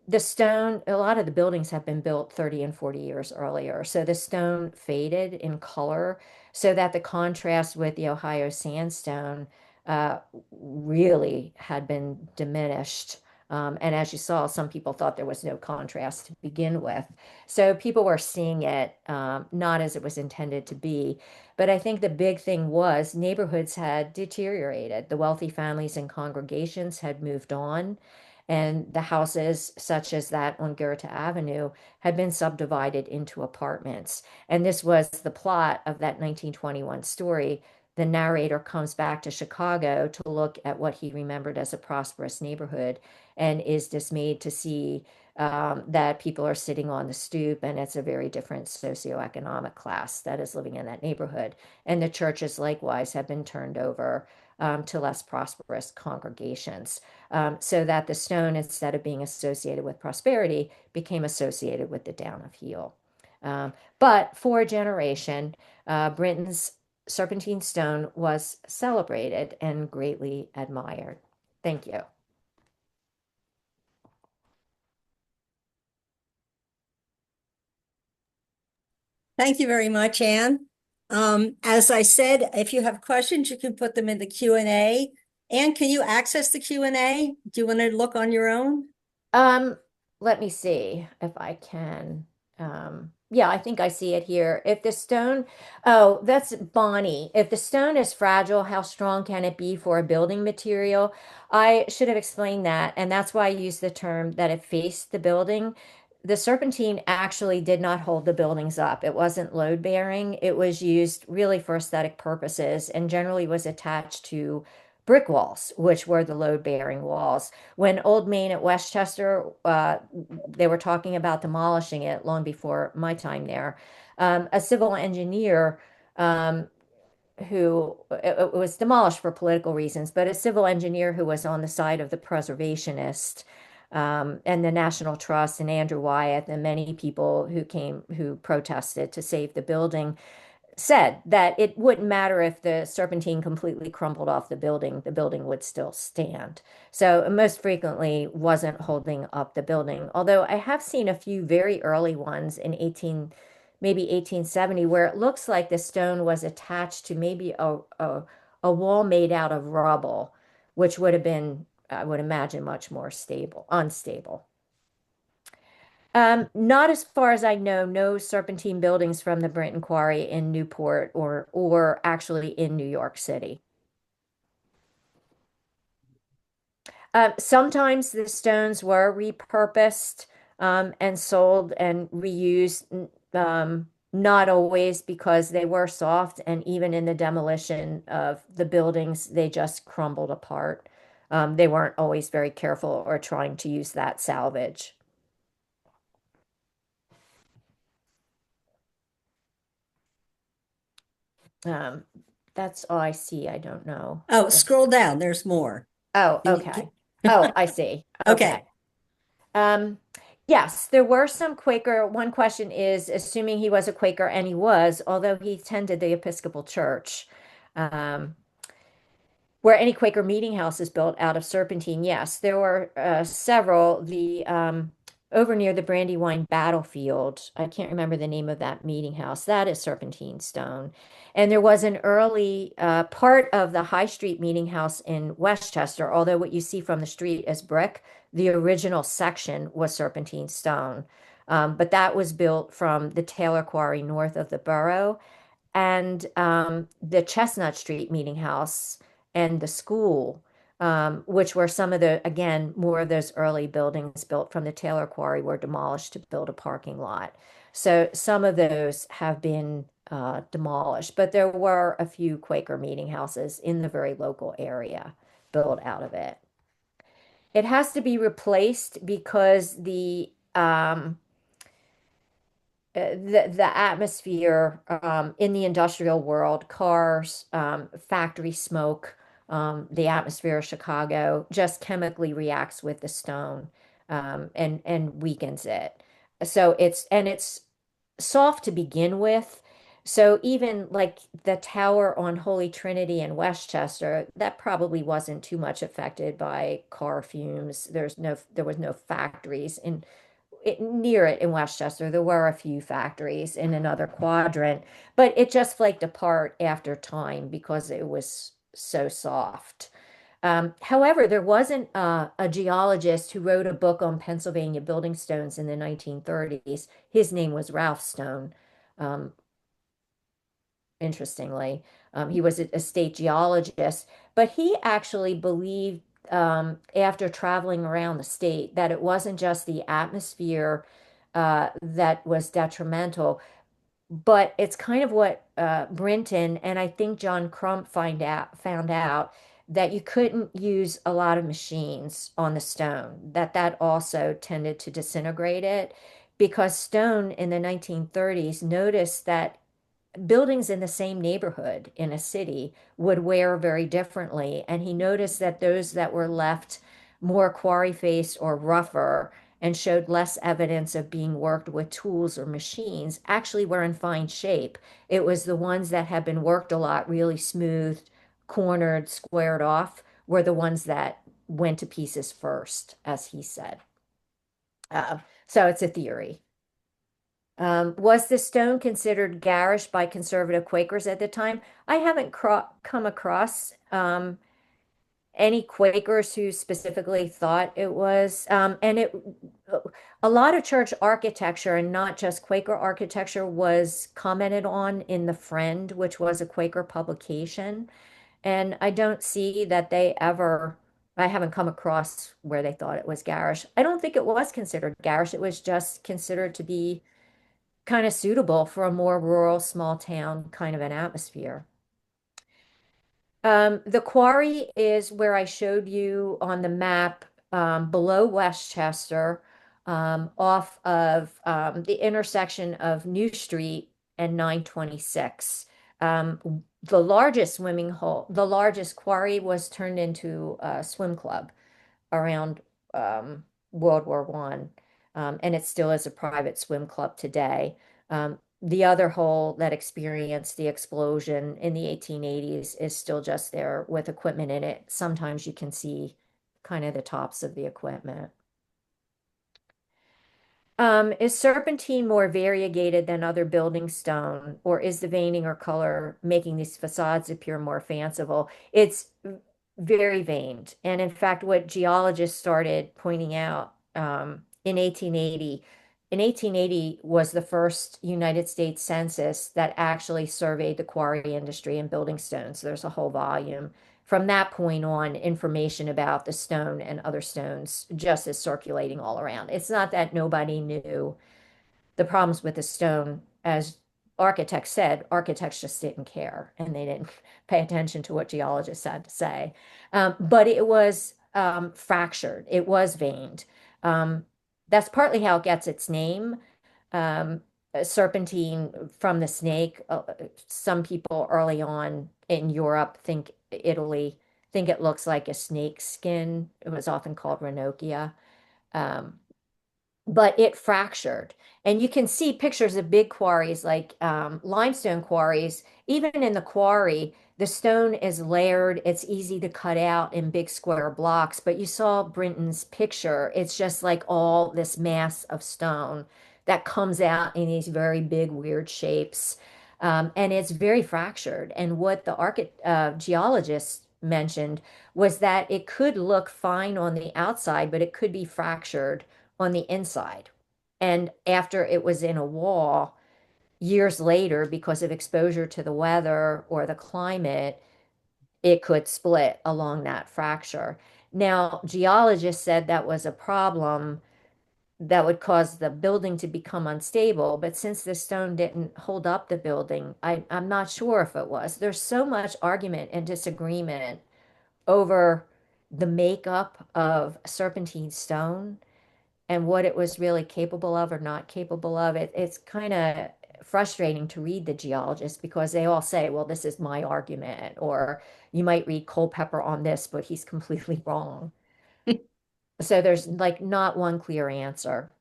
The stone, a lot of the buildings have been built 30 and 40 years earlier. So the stone faded in color so that the contrast with the Ohio sandstone uh, really had been diminished. And as you saw, some people thought there was no contrast to begin with. So people were seeing it not as it was intended to be. But I think the big thing was neighborhoods had deteriorated. The wealthy families and congregations had moved on. And the houses, such as that on Goethe Avenue, had been subdivided into apartments. And this was the plot of that 1921 story. The narrator comes back to Chicago to look at what he remembered as a prosperous neighborhood and is dismayed to see that people are sitting on the stoop and it's a very different socioeconomic class that is living in that neighborhood. And the churches likewise have been turned over to less prosperous congregations, so that the stone, instead of being associated with prosperity, became associated with the down of heel. But for a generation, Brinton's serpentine stone was celebrated and greatly admired. Thank you. Thank you very much, Anne. As I said, if you have questions, you can put them in the Q&A. Anne, can you access the Q&A? Do you want to look on your own? Um, Let me see if I can. Yeah, I think I see it here. If the stone, oh, that's Bonnie. If the stone is fragile, how strong can it be for a building material? I should have explained that, and that's why I used the term that it faced the building. The serpentine actually did not hold the buildings up. It wasn't load bearing. It was used really for aesthetic purposes and generally was attached to brick walls, which were the load bearing walls. When Old Main at Westchester, they were talking about demolishing it long before my time there. A civil engineer um, who it was demolished for political reasons, but a civil engineer who was on the side of the preservationist and the National Trust and Andrew Wyeth and many people who came who protested to save the building said that it wouldn't matter if the serpentine completely crumbled off the building would still stand. So most frequently wasn't holding up the building. Although I have seen a few very early ones in maybe 1870, where it looks like the stone was attached to maybe a wall made out of rubble, which would have been, I would imagine, much more unstable. Not as far as I know, no serpentine buildings from the Brinton Quarry in Newport or actually in New York City. Sometimes the stones were repurposed and sold and reused, not always because they were soft, and even in the demolition of the buildings, they just crumbled apart. They weren't always very careful or trying to use that salvage. Um, that's all I see. I don't know. Oh, scroll down. There's more. Oh, Can you, okay. Oh, I see. okay. Okay. Um, yes, there were some Quaker. One question is, assuming he was a Quaker, and he was, although he attended the Episcopal Church, um, were any Quaker meeting houses built out of serpentine? Yes, there were several. The over near the Brandywine battlefield, I can't remember the name of that meeting house. That is serpentine stone. And there was an early part of the High Street meeting house in Westchester, although what you see from the street is brick, the original section was serpentine stone. But that was built from the Taylor Quarry north of the borough, and the Chestnut Street Meeting House and the school, which were some of the, again, more of those early buildings built from the Taylor Quarry, were demolished to build a parking lot. So some of those have been demolished, but there were a few Quaker meeting houses in the very local area built out of it. It has to be replaced because the atmosphere in the industrial world, cars, factory smoke, the atmosphere of Chicago just chemically reacts with the stone, and weakens it. So it's soft to begin with. So even like the tower on Holy Trinity in Westchester, that probably wasn't too much affected by car fumes. There was no factories near it in Westchester. There were a few factories in another quadrant, but it just flaked apart after time because it was so soft. However, there wasn't a geologist who wrote a book on Pennsylvania building stones in the 1930s. His name was Ralph Stone. Um, Interestingly. He was a state geologist, but he actually believed, after traveling around the state, that it wasn't just the atmosphere that was detrimental, but it's kind of what Brinton and I think John Crump found out, that you couldn't use a lot of machines on the stone, that also tended to disintegrate it, because Stone in the 1930s noticed that buildings in the same neighborhood in a city would wear very differently. And he noticed that those that were left more quarry faced or rougher and showed less evidence of being worked with tools or machines actually were in fine shape. It was the ones that had been worked a lot, really smooth, cornered, squared off, were the ones that went to pieces first, as he said. So it's a theory. Was the stone considered garish by conservative Quakers at the time? I haven't come across any Quakers who specifically thought it was. A lot of church architecture, and not just Quaker architecture, was commented on in The Friend, which was a Quaker publication. And I don't see that I haven't come across where they thought it was garish. I don't think it was considered garish. It was just considered to be kind of suitable for a more rural, small town kind of an atmosphere. The quarry is where I showed you on the map, below Westchester, off of the intersection of New Street and 926. The largest quarry was turned into a swim club around World War I, and it still is a private swim club today. The other hole that experienced the explosion in the 1880s is still just there with equipment in it. Sometimes you can see kind of the tops of the equipment. Is serpentine more variegated than other building stone, or is the veining or color making these facades appear more fanciful? It's very veined. And in fact, what geologists started pointing out in 1880, in 1880 was the first United States census that actually surveyed the quarry industry and building stones. There's a whole volume. From that point on, information about the stone and other stones just is circulating all around. It's not that nobody knew the problems with the stone. As architects said, architects just didn't care and they didn't pay attention to what geologists had to say. But it was fractured, it was veined. That's partly how it gets its name. Um, Serpentine from the snake. Some people early on in Europe think Italy think it looks like a snake skin. It was often called Ranocchia. Um, but it fractured. And you can see pictures of big quarries like limestone quarries. Even in the quarry, the stone is layered. It's easy to cut out in big square blocks. But you saw Brinton's picture. It's just like all this mass of stone that comes out in these very big, weird shapes. And it's very fractured. And what the geologists mentioned was that it could look fine on the outside, but it could be fractured on the inside. And after it was in a wall, years later, because of exposure to the weather or the climate, it could split along that fracture. Now, geologists said that was a problem that would cause the building to become unstable. But since the stone didn't hold up the building, I'm not sure if it was. There's so much argument and disagreement over the makeup of serpentine stone and what it was really capable of or not capable of. It's kind of frustrating to read the geologists because they all say, well, this is my argument, or you might read Culpeper on this, but he's completely wrong. So there's like not one clear answer.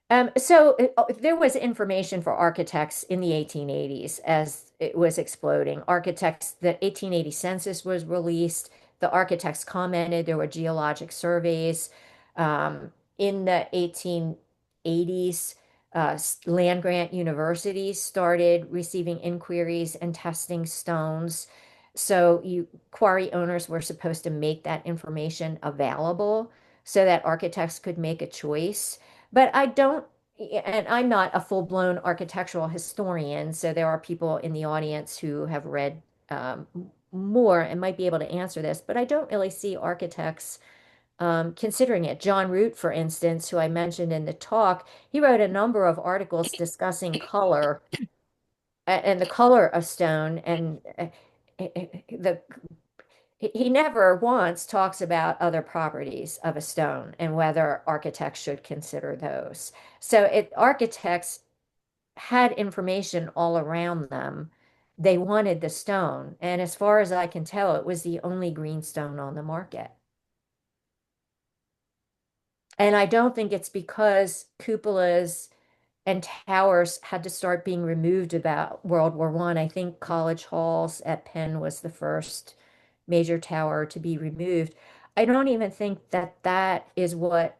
There was information for architects in the 1880s as it was exploding. Architects, the 1880 census was released. The architects commented there were geologic surveys. In the 1880s, land grant universities started receiving inquiries and testing stones. So quarry owners were supposed to make that information available so that architects could make a choice. But I don't, and I'm not a full-blown architectural historian, so there are people in the audience who have read more and might be able to answer this, but I don't really see architects considering it. John Root, for instance, who I mentioned in the talk, he wrote a number of articles discussing color and the color of stone, and the he never once talks about other properties of a stone and whether architects should consider those. Architects had information all around them. They wanted the stone, and as far as I can tell, it was the only green stone on the market. And I don't think it's because cupolas and towers had to start being removed about World War One. I think College Halls at Penn was the first major tower to be removed. I don't even think that that is what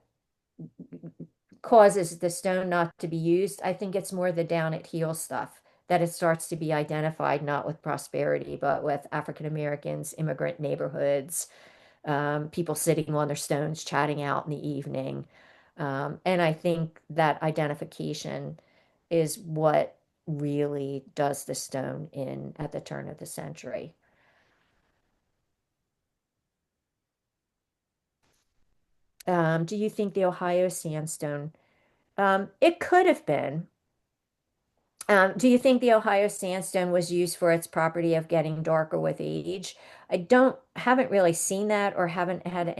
causes the stone not to be used. I think it's more the down at heel stuff that it starts to be identified not with prosperity, but with African Americans, immigrant neighborhoods, people sitting on their stones, chatting out in the evening. And I think that identification is what really does the stone in at the turn of the century. Do you think the Ohio sandstone? It could have been. Do you think the Ohio sandstone was used for its property of getting darker with age? Haven't really seen that or haven't had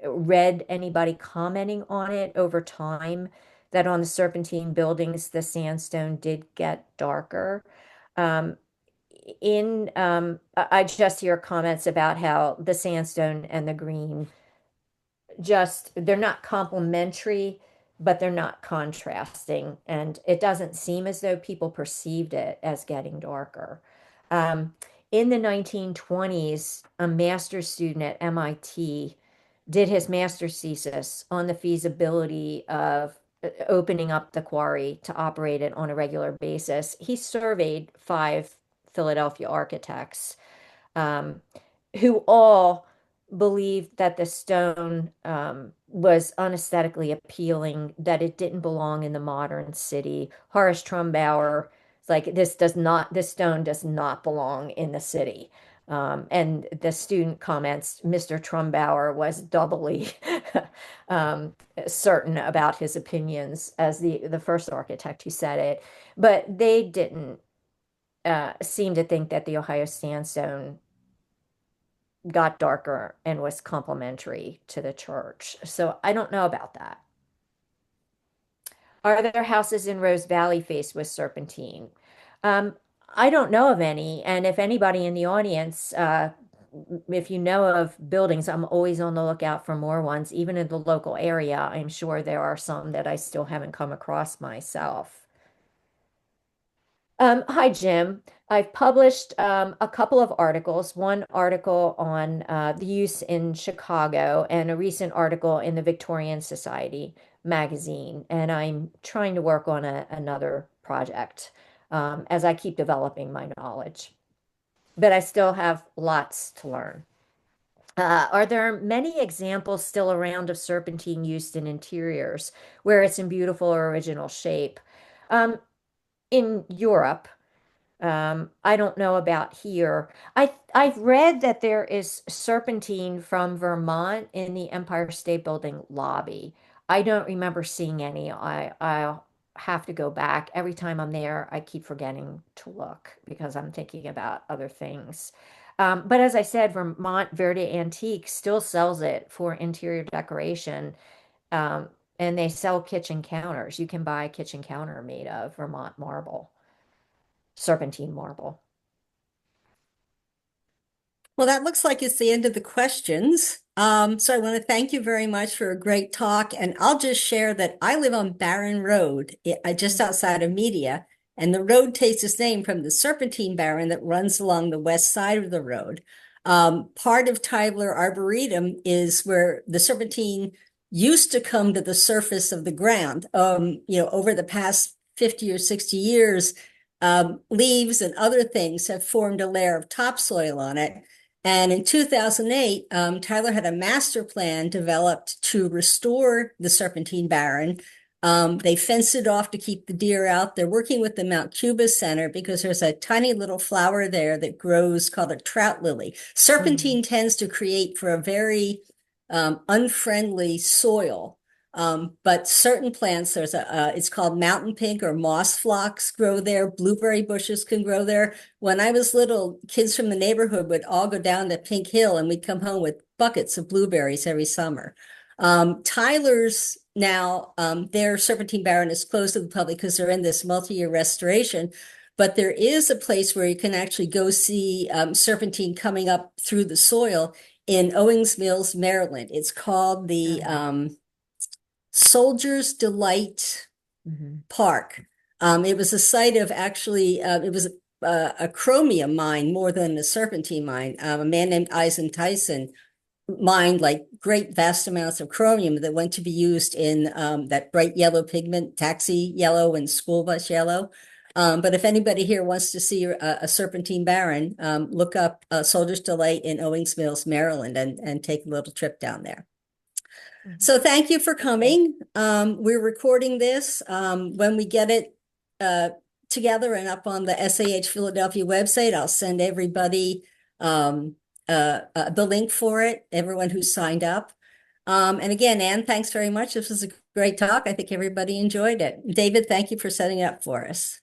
read anybody commenting on it over time that on the serpentine buildings, the sandstone did get darker. Um, I just hear comments about how the sandstone and the green they're not complementary. but they're not contrasting. And it doesn't seem as though people perceived it as getting darker. Um, in the 1920s, a master's student at MIT did his master's thesis on the feasibility of opening up the quarry to operate it on a regular basis. He surveyed 5 Philadelphia architects, um, who all believed that the stone was unesthetically appealing, that it didn't belong in the modern city. Horace Trumbauer, like, this stone does not belong in the city. And the student comments, Mr. Trumbauer was doubly um, certain about his opinions as the first architect who said it. But they didn't seem to think that the Ohio sandstone got darker and was complementary to the church. So I don't know about that. Are there houses in Rose Valley faced with serpentine? Um, I don't know of any. And if anybody in the audience, if you know of buildings, I'm always on the lookout for more ones. Even in the local area, I'm sure there are some that I still haven't come across myself. Hi, Jim. I've published a couple of articles, one article on the use in Chicago and a recent article in the Victorian Society magazine. And I'm trying to work on another project as I keep developing my knowledge. But I still have lots to learn. Are there many examples still around of serpentine used in interiors where it's in beautiful original shape? Um, in Europe, I don't know about here. I've read that there is serpentine from Vermont in the Empire State Building lobby. I don't remember seeing any. I'll have to go back. Every time I'm there, I keep forgetting to look because I'm thinking about other things. But as I said, Vermont Verde Antique still sells it for interior decoration. Um, and they sell kitchen counters. You can buy a kitchen counter made of Vermont marble, serpentine marble. Well, that looks like it's the end of the questions. So I want to thank you very much for a great talk. And I'll just share that I live on Barron Road, just outside of Media. And the road takes its name from the Serpentine Barron that runs along the west side of the road. Part of Tyler Arboretum is where the serpentine used to come to the surface of the ground. Over the past 50 or 60 years, leaves and other things have formed a layer of topsoil on it. And in 2008, Tyler had a master plan developed to restore the Serpentine Barren. They fenced it off to keep the deer out. They're working with the Mount Cuba Center because there's a tiny little flower there that grows called a trout lily. Serpentine tends to create for a very unfriendly soil. But certain plants, it's called mountain pink or moss phlox grow there. Blueberry bushes can grow there. When I was little, kids from the neighborhood would all go down to Pink Hill and we'd come home with buckets of blueberries every summer. Tyler's now, their Serpentine Barren is closed to the public because they're in this multi-year restoration. But there is a place where you can actually go see serpentine coming up through the soil in Owings Mills, Maryland. It's called the Soldier's Delight Park. It was a site of actually, it was a chromium mine more than a serpentine mine. A man named Eisen Tyson mined like great vast amounts of chromium that went to be used in that bright yellow pigment, taxi yellow and school bus yellow. But if anybody here wants to see a serpentine barren, look up Soldier's Delight in Owings Mills, Maryland, and take a little trip down there. So thank you for coming. We're recording this. When we get it together and up on the SAH Philadelphia website, I'll send everybody the link for it, everyone who's signed up. And again, Anne, thanks very much. This was a great talk. I think everybody enjoyed it. David, thank you for setting it up for us.